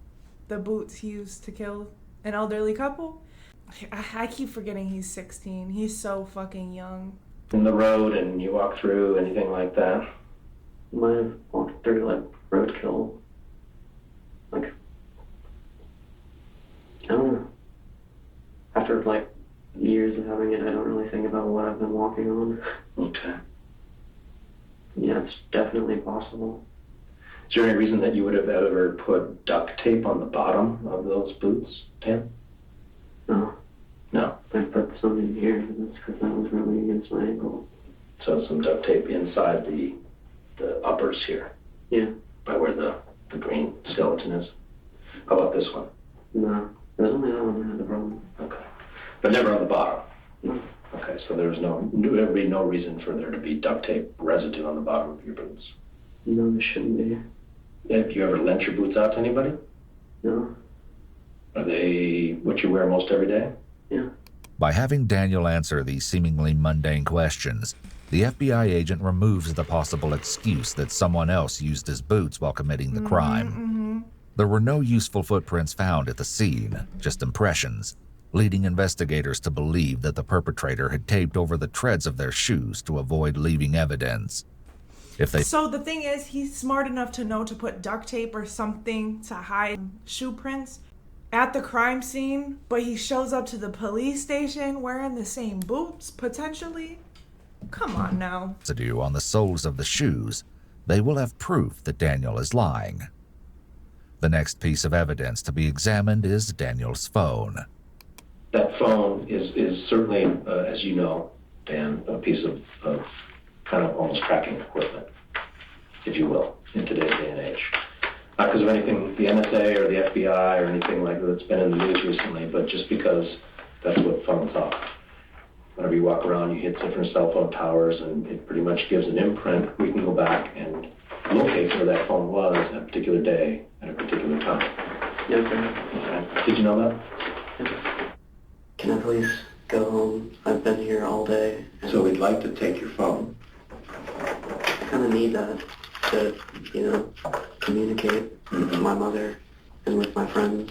the boots he used to kill an elderly couple. I keep forgetting he's 16. He's so fucking young. In the road, and you walk through anything like that? Might have walked through like roadkill. Like, I don't know. After like years of having it, I don't really think about what I've been walking on. Okay. Yeah, it's definitely possible. Is there any reason that you would have ever put duct tape on the bottom of those boots, Dan? No. No. I put some in here, but that's because that was rubbing against my ankle. So some duct tape inside the uppers here, Yeah. by where the green skeleton is. How about this one? No, it was only that one that had the problem. Okay. But never on the bottom? No. Okay, so there would be no reason for there to be duct tape residue on the bottom of your boots? No, there shouldn't be. Have you ever lent your boots out to anybody? No. Are they what you wear most every day? Yeah. By having Daniel answer these seemingly mundane questions, the FBI agent removes the possible excuse that someone else used his boots while committing the crime. There were no useful footprints found at the scene, just impressions, leading investigators to believe that the perpetrator had taped over the treads of their shoes to avoid leaving evidence. So the thing is, he's smart enough to know to put duct tape or something to hide shoe prints at the crime scene, but he shows up to the police station wearing the same boots, potentially? Come on now. Residue on the soles of the shoes, they will have proof that Daniel is lying. The next piece of evidence to be examined is Daniel's phone. That phone is certainly, as you know, Dan, a piece of kind of almost tracking equipment, if you will, in today's day and age. Not because of anything the NSA or the FBI or anything like that's been in the news recently, but just because that's what phones are. Whenever you walk around, you hit different cell phone towers, and it pretty much gives an imprint. We can go back and locate where that phone was at a particular day at a particular time. Yeah, okay. Did you know that? Yeah. Can I please go home? I've been here all day. So we'd like to take your phone. I kind of need that to, communicate with my mother and with my friends.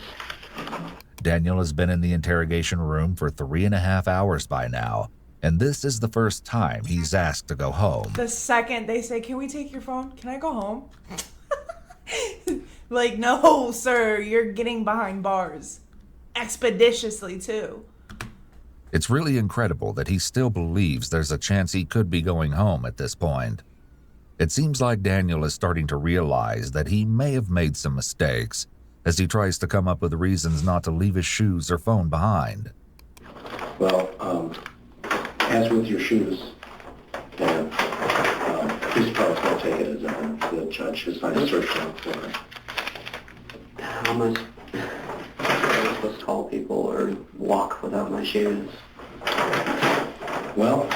Daniel has been in the interrogation room for 3.5 hours by now, and this is the first time he's asked to go home. The second they say, "Can we take your phone? Can I go home?" Like, no, sir, you're getting behind bars. Expeditiously, too. It's really incredible that he still believes there's a chance he could be going home at this point. It seems like Daniel is starting to realize that he may have made some mistakes as he tries to come up with reasons not to leave his shoes or phone behind. Well, as with your shoes, Dan, police department's going to take it as the judge has signed a search warrant for it. How much am I supposed to call people or walk without my shoes? Well,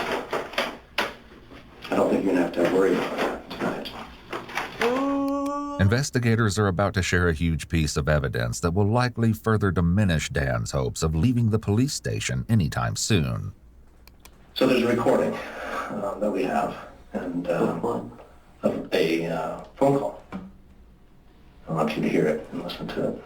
I don't think you're going to have to worry about that tonight. Investigators are about to share a huge piece of evidence that will likely further diminish Dan's hopes of leaving the police station anytime soon. So there's a recording that we have, and of a phone call. I want you to hear it and listen to it.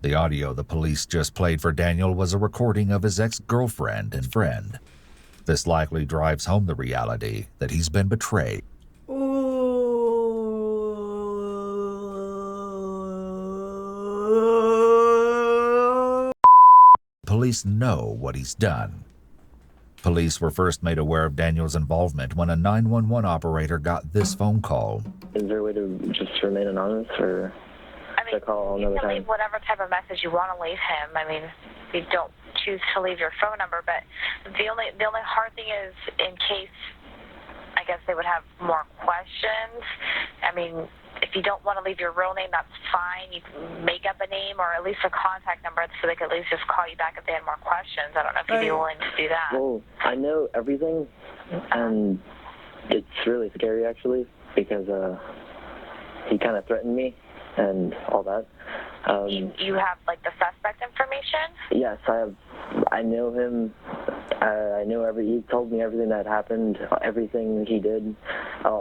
The audio the police just played for Daniel was a recording of his ex-girlfriend and friend. This likely drives home the reality that he's been betrayed. Police know what he's done. Police were first made aware of Daniel's involvement when a 911 operator got this phone call. Is there a way to just remain anonymous, or I mean, to call you another can time? leave whatever type of message you want to leave him. I mean, if you don't choose to leave your phone number, but the only hard thing is in case, I guess they would have more questions. I mean, if you don't want to leave your real name, that's fine. You can make up a name or at least a contact number so they could at least just call you back if they had more questions. I don't know if you'd be willing to do that. Well, I know everything, and it's really scary, actually, because he kind of threatened me and all that. You have, like, the suspect information? Yes, I have. I know him. I know he told me everything that happened, everything he did,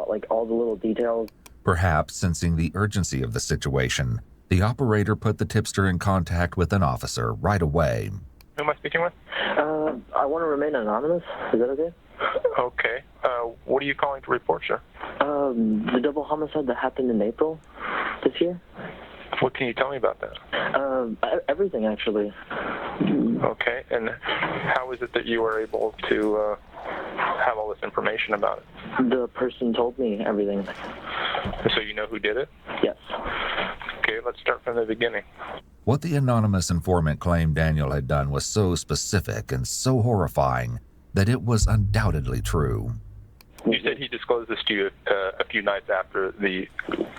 like all the little details. Perhaps sensing the urgency of the situation, the operator put the tipster in contact with an officer right away. Who am I speaking with? I want to remain anonymous. Is that okay? Okay. What are you calling to report, sir? The double homicide that happened in April this year. What can you tell me about that? Everything, actually. Okay. And how is it that you were able to have all this information about it? The person told me everything. So you know who did it? Yes. Okay, let's start from the beginning. What the anonymous informant claimed Daniel had done was so specific and so horrifying that it was undoubtedly true. You said he disclosed this to you a few nights after the...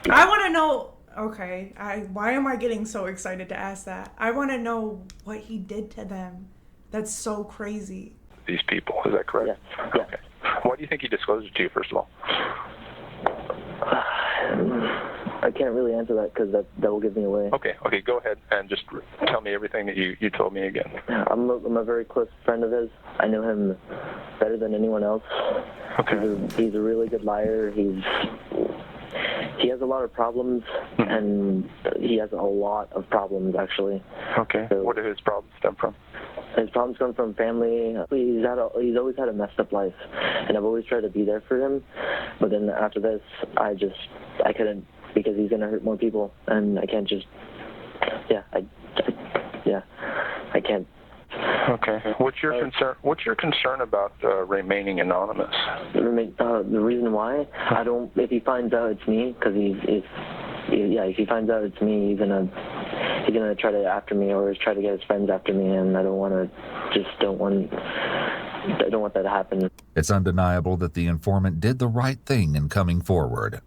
I want to know... Okay, why am I getting so excited to ask that? I want to know what he did to them. That's so crazy. These people, is that correct? Yeah. Okay. Why do you think he disclosed it to you, first of all? I can't really answer that because that will give me away. Okay, go ahead and just tell me everything that you told me again. I'm a very close friend of his. I know him better than anyone else. Okay. He's a really good liar. He has a lot of problems, and he has a lot of problems, actually. Okay. So, where do his problems stem from? His problems come from family. He's always had a messed up life, and I've always tried to be there for him. But then after this, I couldn't, because he's gonna hurt more people, and I can't just. I can't. Okay. What's your concern? What's your concern about remaining anonymous? The reason why I don't. If he finds out it's me, because if he finds out it's me, he's gonna try to after me or try to get his friends after me, and I don't want that to happen. It's undeniable that the informant did the right thing in coming forward.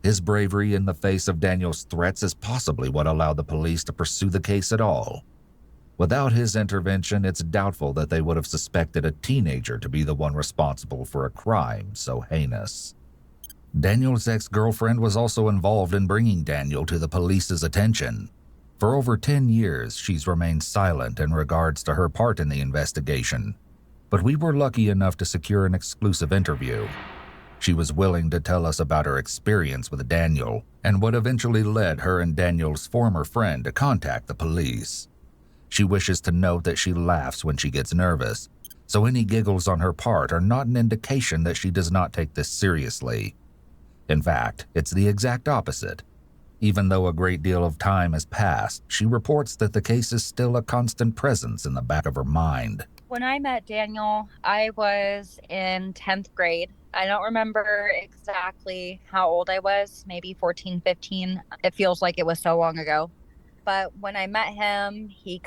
His bravery in the face of Daniel's threats is possibly what allowed the police to pursue the case at all. Without his intervention, it's doubtful that they would have suspected a teenager to be the one responsible for a crime so heinous. Daniel's ex-girlfriend was also involved in bringing Daniel to the police's attention. For over 10 years, she's remained silent in regards to her part in the investigation, but we were lucky enough to secure an exclusive interview. She was willing to tell us about her experience with Daniel and what eventually led her and Daniel's former friend to contact the police. She wishes to note that she laughs when she gets nervous, so any giggles on her part are not an indication that she does not take this seriously. In fact, it's the exact opposite. Even though a great deal of time has passed, she reports that the case is still a constant presence in the back of her mind. When I met Daniel, I was in 10th grade. I don't remember exactly how old I was, maybe 14, 15. It feels like it was so long ago. But when I met him, he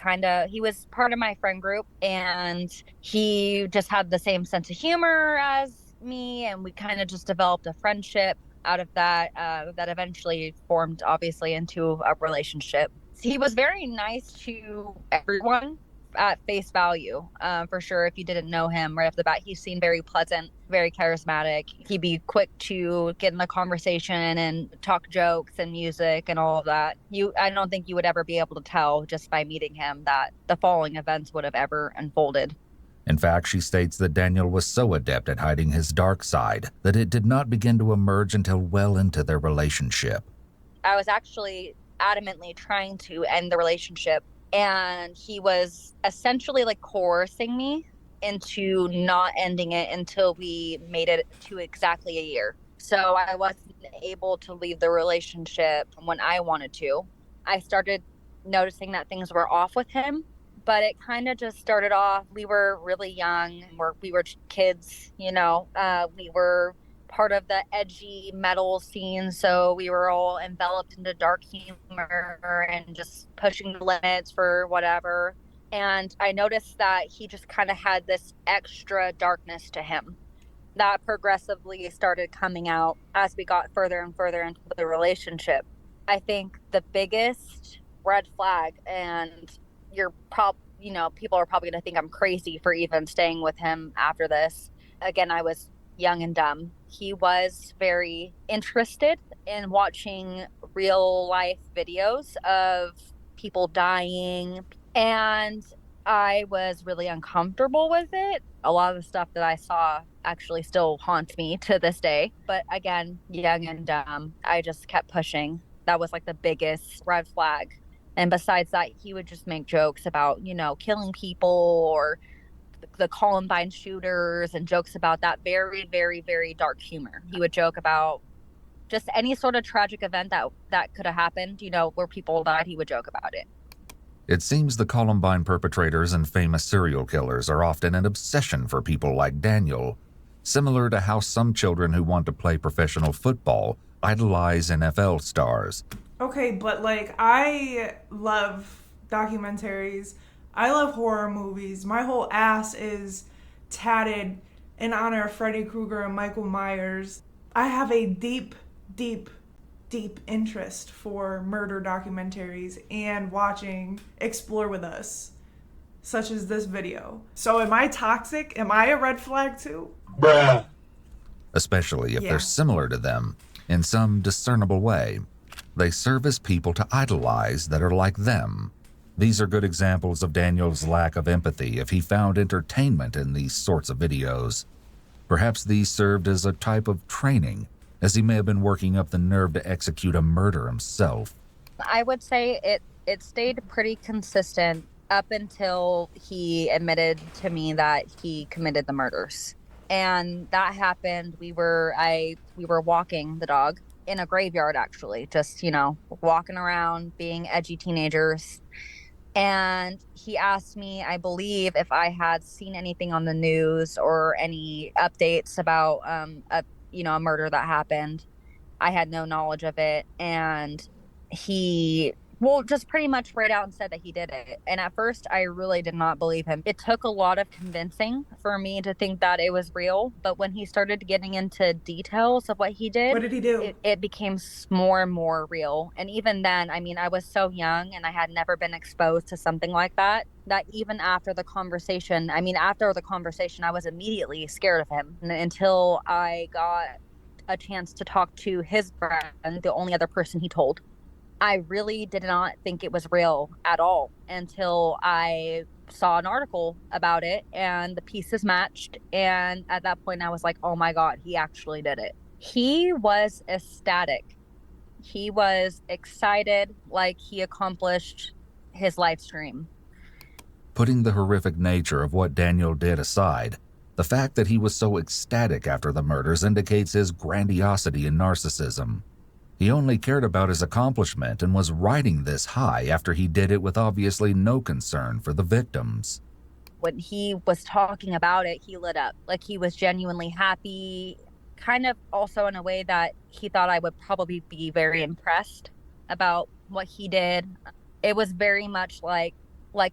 was part of my friend group, and he just had the same sense of humor as me, and we kind of just developed a friendship out of that that eventually formed, obviously, into a relationship. He was very nice to everyone at face value, for sure. If you didn't know him right off the bat, he seemed very pleasant, very charismatic. He'd be quick to get in the conversation and talk jokes and music and all of that. I don't think you would ever be able to tell just by meeting him that the following events would have ever unfolded. In fact, she states that Daniel was so adept at hiding his dark side that it did not begin to emerge until well into their relationship. I was actually adamantly trying to end the relationship, and he was essentially like coercing me into not ending it until we made it to exactly a year. So I wasn't able to leave the relationship when I wanted to. I started noticing that things were off with him, but it kind of just started off. We were really young. We were kids, we were part of the edgy metal scene, so we were all enveloped into dark humor and just pushing the limits for whatever. And I noticed that he just kind of had this extra darkness to him that progressively started coming out as we got further and further into the relationship. I think the biggest red flag, and people are probably going to think I'm crazy for even staying with him after this. Again, I was young and dumb. He was very interested in watching real life videos of people dying, and I was really uncomfortable with it. A lot of the stuff that I saw actually still haunts me to this day. But again, young and dumb, I just kept pushing. That was like the biggest red flag. And besides that, he would just make jokes about, killing people or the Columbine shooters and jokes about that very, very, very dark humor. He would joke about just any sort of tragic event that could have happened, where people died, he would joke about it. It seems the Columbine perpetrators and famous serial killers are often an obsession for people like Daniel, similar to how some children who want to play professional football idolize NFL stars. Okay, but I love documentaries. I love horror movies. My whole ass is tatted in honor of Freddy Krueger and Michael Myers. I have a deep, deep, deep interest for murder documentaries and watching Explore With Us, such as this video. So am I toxic? Am I a red flag too? Bruh. Especially if they're similar to them in some discernible way. They serve as people to idolize that are like them. These are good examples of Daniel's lack of empathy if he found entertainment in these sorts of videos. Perhaps these served as a type of training, as he may have been working up the nerve to execute a murder himself. I would say it stayed pretty consistent up until he admitted to me that he committed the murders. And that happened, we were walking the dog in a graveyard, actually, just, walking around, being edgy teenagers. And he asked me, I believe, if I had seen anything on the news or any updates about a murder that happened. I had no knowledge of it. And he just pretty much right out and said that he did it. And at first, I really did not believe him. It took a lot of convincing for me to think that it was real. But when he started getting into details of what he did, what did he do? It became more and more real. And even then, I was so young and I had never been exposed to something like that even after the conversation, I was immediately scared of him until I got a chance to talk to his friend, the only other person he told. I really did not think it was real at all until I saw an article about it and the pieces matched. And at that point, I was like, oh my God, he actually did it. He was ecstatic. He was excited, like he accomplished his life dream. Putting the horrific nature of what Daniel did aside, the fact that he was so ecstatic after the murders indicates his grandiosity and narcissism. He only cared about his accomplishment and was riding this high after he did it with obviously no concern for the victims. When he was talking about it, he lit up. Like he was genuinely happy, kind of also in a way that he thought I would probably be very impressed about what he did. It was very much like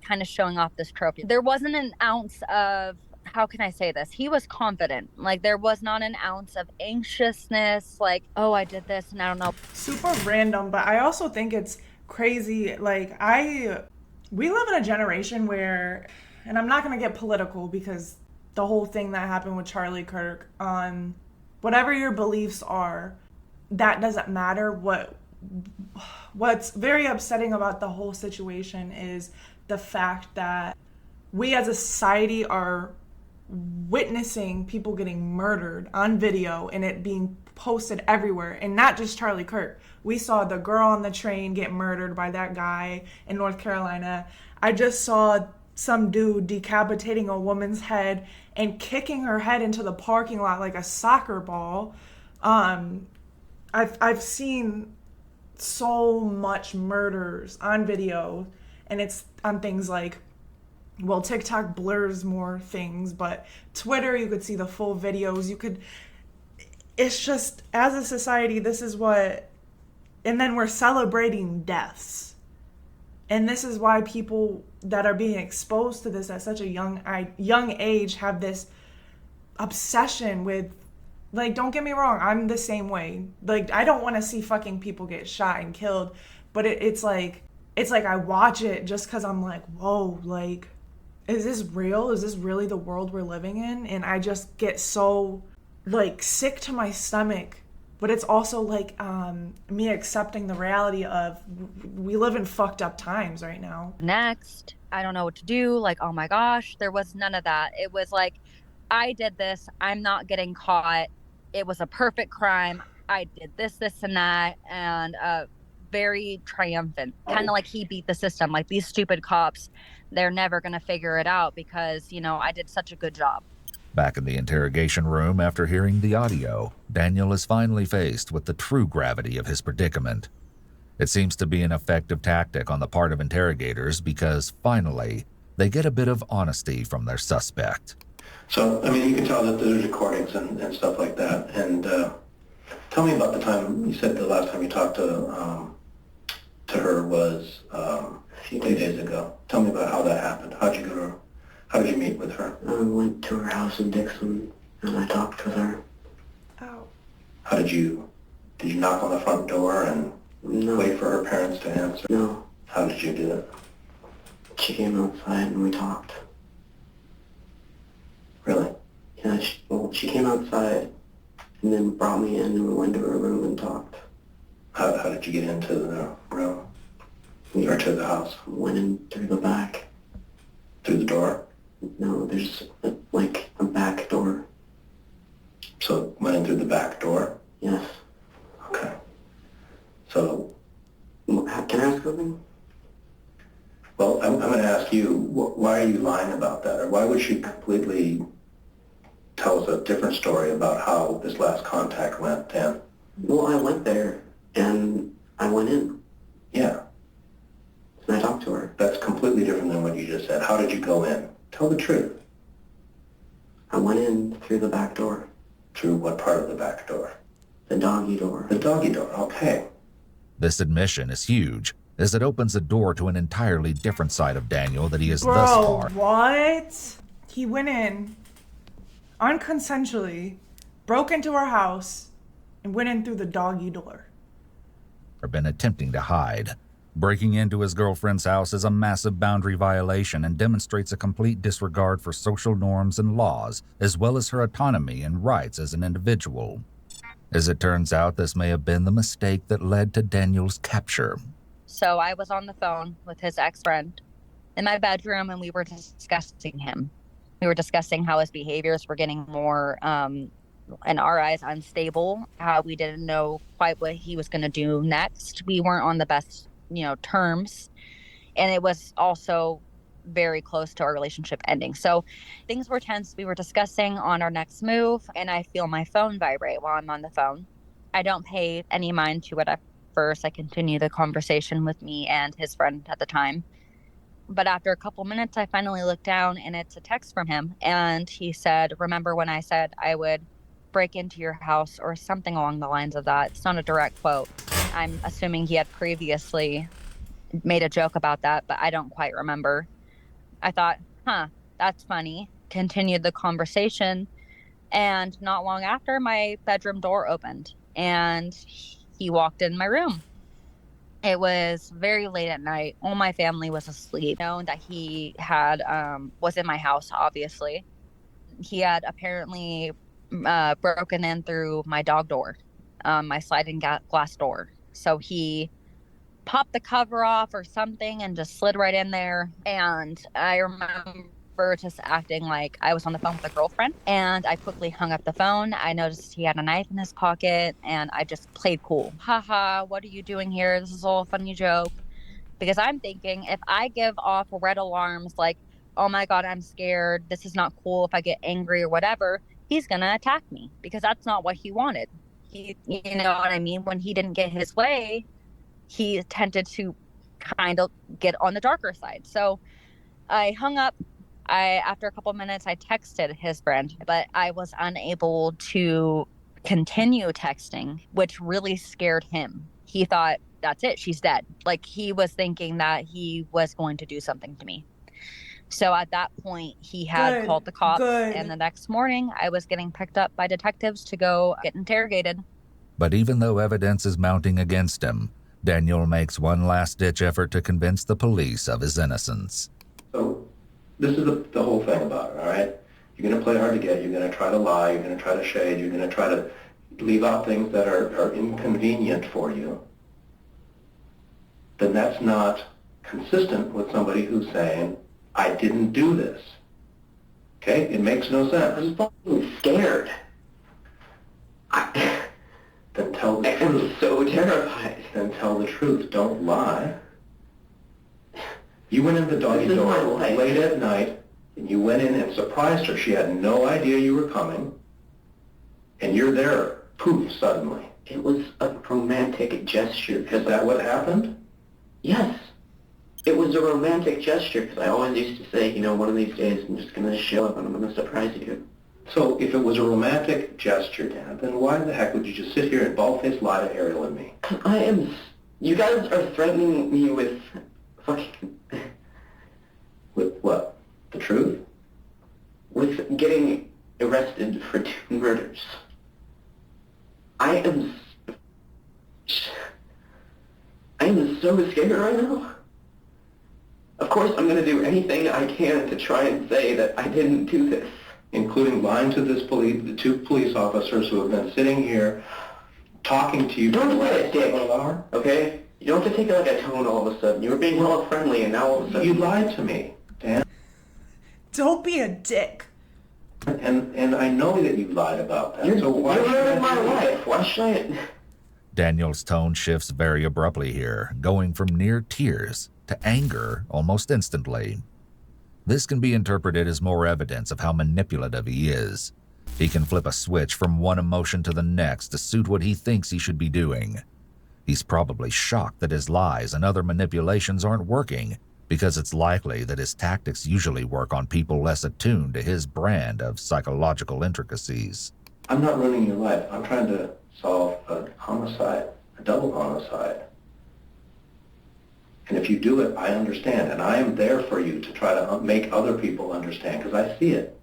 kind of showing off this trophy. There wasn't an ounce of, how can I say this? He was confident. Like there was not an ounce of anxiousness, like, oh, I did this and I don't know. Super random, but I also think it's crazy. We live in a generation where, and I'm not going to get political because the whole thing that happened with Charlie Kirk, on whatever your beliefs are, that doesn't matter. What's very upsetting about the whole situation is the fact that we as a society are witnessing people getting murdered on video and it being posted everywhere, and not just Charlie Kirk. We saw the girl on the train get murdered by that guy in North Carolina. I just saw some dude decapitating a woman's head and kicking her head into the parking lot like a soccer ball. I've seen so much murders on video, and it's on things like, well, TikTok blurs more things, but Twitter, you could see the full videos. It's just, as a society, this is what, and then we're celebrating deaths. And this is why people that are being exposed to this at such a young age have this obsession with, like, don't get me wrong, I'm the same way. Like, I don't want to see fucking people get shot and killed, but it's like I watch it just because I'm like, whoa, like, is this real? Is this really the world we're living in? And I just get so, like, sick to my stomach. But it's also like me accepting the reality of we live in fucked up times right now. Next, I don't know what to do. Like, oh my gosh, there was none of that. It was like, I did this. I'm not getting caught. It was a perfect crime. I did this, this, and that. And very triumphant. Kind of like he beat the system. Like, these stupid cops, they're never going to figure it out because, you know, I did such a good job. Back in the interrogation room after hearing the audio, Daniel is finally faced with the true gravity of his predicament. It seems to be an effective tactic on the part of interrogators because, finally, they get a bit of honesty from their suspect. So, I mean, you can tell that there's recordings and stuff like that. And tell me about the time, you said the last time you talked to her was a few days ago. Tell me about how that happened. How did you meet with her? I went to her house in Dixon, and I talked with her. Oh. How did you knock on the front door and wait for her parents to answer? No. How did you do it? She came outside and we talked. Really? Yeah, she came outside and then brought me in and we went to her room and talked. How did you get into the room? Or to the house? Went in through the back. Through the door? No, there's a back door. So went in through the back door? Yes. Okay. So, can I ask something? Well, I'm going to ask you, why are you lying about that? Or why would she completely tell us a different story about how this last contact went, Dan? Well, I went there, and I went in. Yeah. And I talked to her. That's completely different than what you just said. How did you go in? Tell the truth. I went in through the back door. Through what part of the back door? The doggy door. The doggy door, okay. This admission is huge, as it opens the door to an entirely different side of Daniel that he has Bro, thus far. What? He went in unconsensually, broke into her house, and went in through the doggy door. Been attempting to hide. Breaking into his girlfriend's house is a massive boundary violation and demonstrates a complete disregard for social norms and laws, as well as her autonomy and rights as an individual. As it turns out, this may have been the mistake that led to Daniel's capture. So I was on the phone with his ex-friend in my bedroom, and we were discussing him. We were discussing how his behaviors were getting more, in our eyes, unstable, how we didn't know quite what he was going to do next. We weren't on the best, terms. And it was also very close to our relationship ending. So things were tense. We were discussing on our next move, and I feel my phone vibrate while I'm on the phone. I don't pay any mind to it at first. I continue the conversation with me and his friend at the time. But after a couple minutes, I finally look down, and it's a text from him. And he said, "Remember when I said I would break into your house," or something along the lines of that. It's not a direct quote. I'm assuming he had previously made a joke about that, but I don't quite remember. I thought, that's funny. Continued the conversation. And not long after, my bedroom door opened and he walked in my room. It was very late at night. All my family was asleep. Known that he had was in my house, obviously. He had apparently broken in through my dog door, my sliding glass door. So he popped the cover off or something and just slid right in there. And I remember just acting like I was on the phone with a girlfriend, and I quickly hung up the phone. I noticed he had a knife in his pocket, and I just played cool. Haha, what are you doing here? This is all a funny joke. Because I'm thinking, if I give off red alarms like, oh my God, I'm scared, this is not cool, if I get angry or whatever, he's gonna attack me, because that's not what he wanted. You know what I mean? When he didn't get his way, he tended to kind of get on the darker side. So I hung up. After a couple of minutes, I texted his friend, but I was unable to continue texting, which really scared him. He thought that's it. She's dead. Like, he was thinking that he was going to do something to me. So at that point, he had called the cops. And the next morning, I was getting picked up by detectives to go get interrogated. But even though evidence is mounting against him, Daniel makes one last-ditch effort to convince the police of his innocence. So this is the whole thing about it, all right? You're going to play hard to get. You're going to try to lie. You're going to try to shade. You're going to try to leave out things that are inconvenient for you. Then that's not consistent with somebody who's saying, I didn't do this. Okay? It makes no sense. I'm fucking scared. Then tell the truth. I'm so terrified. Then tell the truth. Don't lie. You went in the doggy door late at night, and you went in and surprised her. She had no idea you were coming, and you're there, poof, suddenly. It was a romantic gesture. Is that what happened? Yes. It was a romantic gesture, because I always used to say, one of these days I'm just going to show up and I'm going to surprise you. So if it was a romantic gesture, Dad, then why the heck would you just sit here and bald-faced lie to Ariel and me? You guys are threatening me with fucking... With what? The truth? With getting arrested for 2 murders. I am so scared right now. Of course, I'm going to do anything I can to try and say that I didn't do this. Including lying to the 2 police officers who have been sitting here talking to you for the last several hours. Okay? You don't have to take it like a tone all of a sudden. You were being hella friendly, and now all of a sudden... You lied to me, Dan. Don't be a dick. And I know that you lied about that. You're ruining my life. Why should I... Daniel's tone shifts very abruptly here, going from near tears to anger almost instantly. This can be interpreted as more evidence of how manipulative he is. He can flip a switch from one emotion to the next to suit what he thinks he should be doing. He's probably shocked that his lies and other manipulations aren't working, because it's likely that his tactics usually work on people less attuned to his brand of psychological intricacies. I'm not ruining your life. I'm trying to solve a homicide, a double homicide. And if you do it, I understand. And I am there for you to try to make other people understand, because I see it.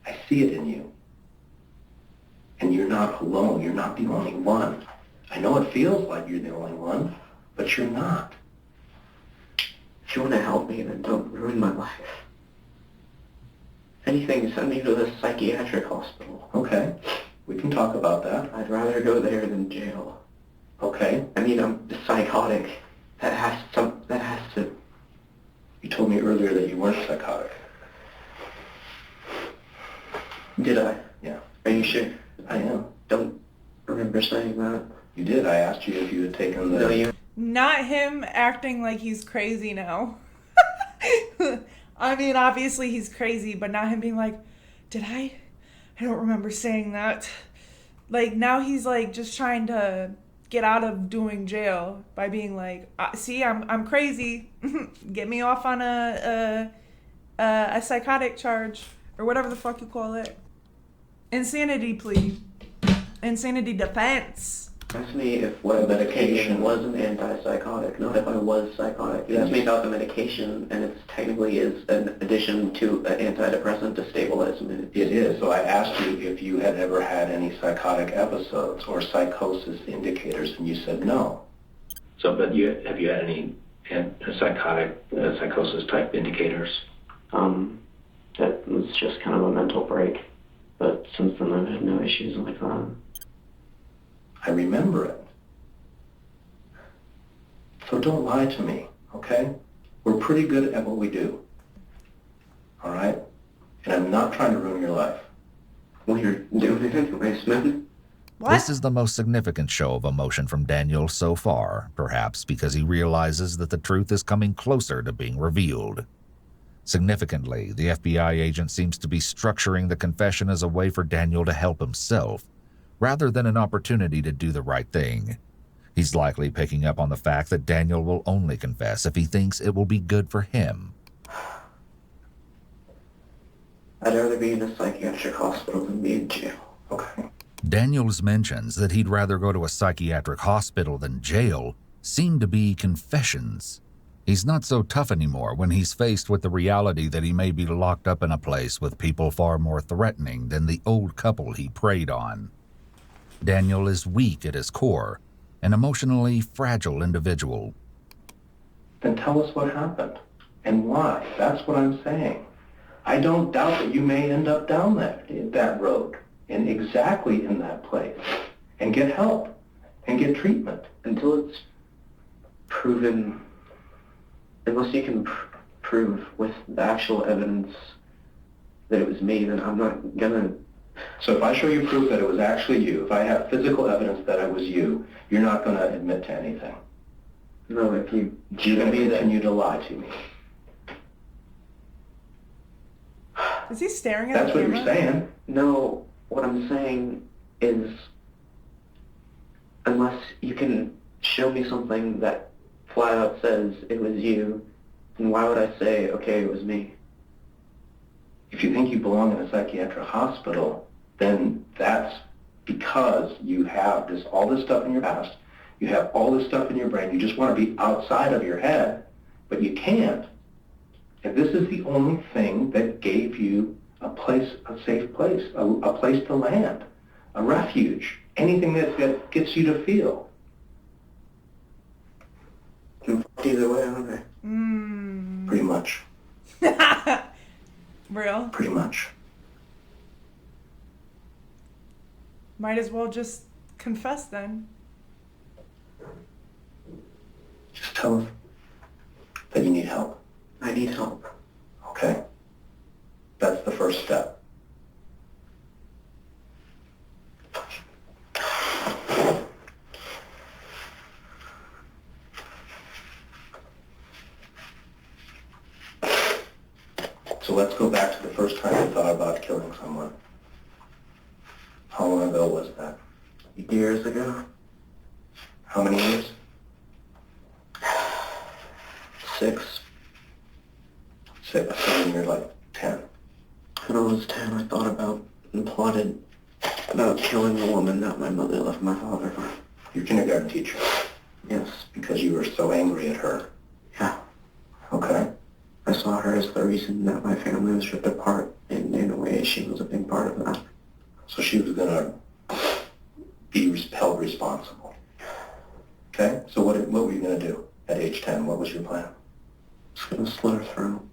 I see it in you. And you're not alone. You're not the only one. I know it feels like you're the only one, but you're not. If you want to help me, then don't ruin my life. If anything, send me to the psychiatric hospital. Okay. We can talk about that. I'd rather go there than jail. Okay. I mean, I'm psychotic. That has to... You told me earlier that you weren't psychotic. Did I? Yeah. Are you sure? I am. Don't remember saying that. You did. I asked you if you had taken the... No, you... Not him acting like he's crazy now. I mean, obviously he's crazy, but not him being like, did I don't remember saying that. Like, now he's like just trying to get out of doing jail by being like, see, I'm crazy. Get me off on a psychotic charge or whatever the fuck you call it. Insanity plea. Insanity defense. Ask me if what medication was an antipsychotic, not if I was psychotic. You asked me about the medication, and it technically is an addition to an antidepressant to stabilize me. It is. So I asked you if you had ever had any psychotic episodes or psychosis indicators, and you said no. So, but have you had any psychosis type indicators? That was just kind of a mental break. But since then, I've had no issues like that. I remember it. So don't lie to me, okay? We're pretty good at what we do. All right? And I'm not trying to ruin your life. Well, you're doing it anyways, man. What? This is the most significant show of emotion from Daniel so far, perhaps because he realizes that the truth is coming closer to being revealed. Significantly, the FBI agent seems to be structuring the confession as a way for Daniel to help himself, rather than an opportunity to do the right thing. He's likely picking up on the fact that Daniel will only confess if he thinks it will be good for him. I'd rather be in a psychiatric hospital than be in jail. Okay. Daniels mentions that he'd rather go to a psychiatric hospital than jail seem to be confessions. He's not so tough anymore when he's faced with the reality that he may be locked up in a place with people far more threatening than the old couple he preyed on. Daniel is weak at his core, an emotionally fragile individual. Then tell us what happened and why. That's what I'm saying. I don't doubt that you may end up down that road and exactly in that place and get help and get treatment. Until it's proven, unless you can prove with the actual evidence that it was me, then I'm not gonna. So if I show you proof that it was actually you, if I have physical evidence that it was you, you're not going to admit to anything. No, if you... You're going to continue to lie to me. Is he staring at That's the what camera? you're saying. No, what I'm saying is, unless you can show me something that flat out says it was you, then why would I say, okay, it was me? If you think you belong in a psychiatric hospital, then that's because you have all this stuff in your past, you have all this stuff in your brain, you just want to be outside of your head, but you can't. And this is the only thing that gave you a place, a safe place, a place to land, a refuge, anything that gets you to feel. Either way, aren't I? Pretty much. Real? Pretty much. Might as well just confess then. Just tell us that you need help. I need help. Okay? That's the first step. So let's go back to the first time you thought about killing someone. How long ago was that? Years ago? How many years? 6. 6. So when you're like 10. When I was 10, I thought about and plotted about killing the woman that my mother left my father for. Your kindergarten teacher. Yes. Because you were so angry at her. Yeah. Okay. I saw her as the reason that my family was ripped apart, and in a way, she was a big part of that. So she was going to be held responsible. Okay? So what were you going to do at age 10? What was your plan? I was going to slit her throat.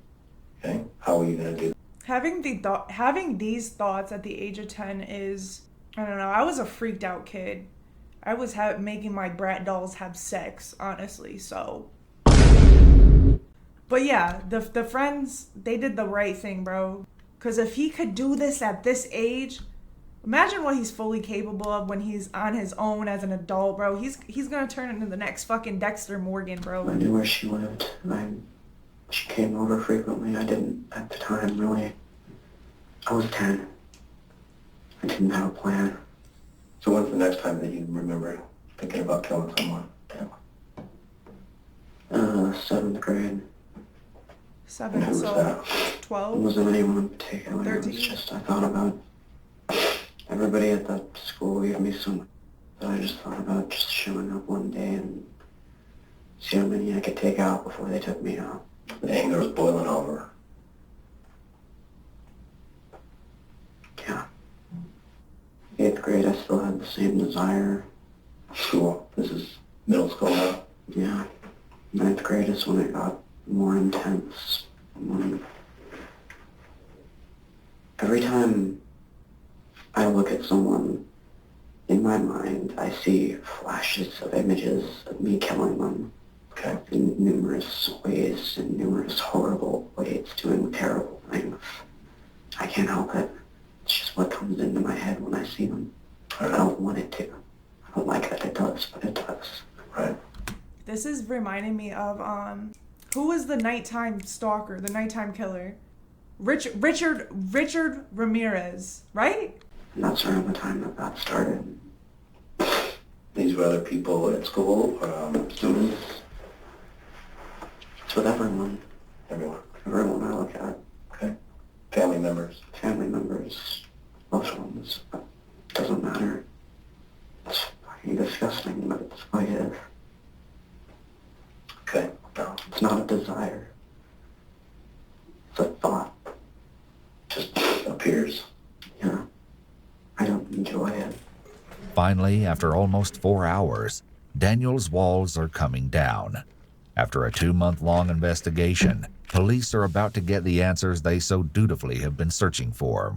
Okay? How were you going to do that? Having these thoughts at the age of 10 is, I don't know, I was a freaked out kid. I was making my brat dolls have sex, honestly, so. But yeah, the friends, they did the right thing, bro. Because if he could do this at this age, imagine what he's fully capable of when he's on his own as an adult, bro. He's gonna turn into the next fucking Dexter Morgan, bro. I knew where she lived. She came over frequently. I didn't, at the time, really. I was 10. I didn't have a plan. So when's the next time that you remember thinking about killing someone? 7th grade. 7, Who was so that? 12? It wasn't anyone in particular. 13. It was just, I thought about everybody at that school gave me so much that I just thought about just showing up one day and see how many I could take out before they took me out. The anger was boiling over. Yeah. 8th grade, I still had the same desire. School. This is middle school now. Yeah. 9th grade is when it got more intense. Every time I look at someone, in my mind, I see flashes of images of me killing them. Okay. In numerous ways, in numerous horrible ways, doing terrible things. I can't help it. It's just what comes into my head when I see them. I don't want it to. I don't like that it does, but it does. Right. This is reminding me of, who was the nighttime stalker, the nighttime killer? Richard Ramirez, right? And that's around the time that started. These were other people at school, students? It's with everyone. Everyone. Everyone I look at. Okay. Family members. Family members. Loved ones. It doesn't matter. It's fucking disgusting, but it's what it is. It's not a desire. It's a thought. Just appears. You know, I don't enjoy it. Finally, after almost 4 hours, Daniel's walls are coming down. After a 2-month-long investigation, police are about to get the answers they so dutifully have been searching for.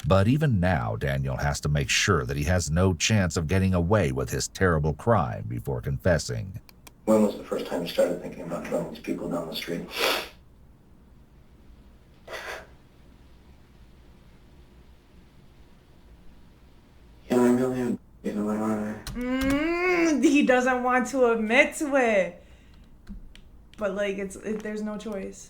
But even now, Daniel has to make sure that he has no chance of getting away with his terrible crime before confessing. When was the first time you started thinking about killing these people down the street? Yeah, I really am. You know, aren't I? He doesn't want to admit to it. But like, there's no choice.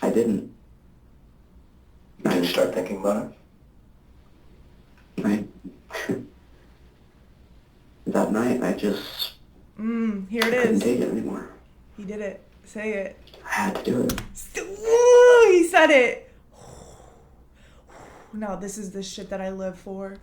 I didn't. Did you start thinking about it? That night, I just Here it couldn't is. take it anymore. He did it. Say it. I had to do it. Ooh, he said it. No, this is the shit that I live for.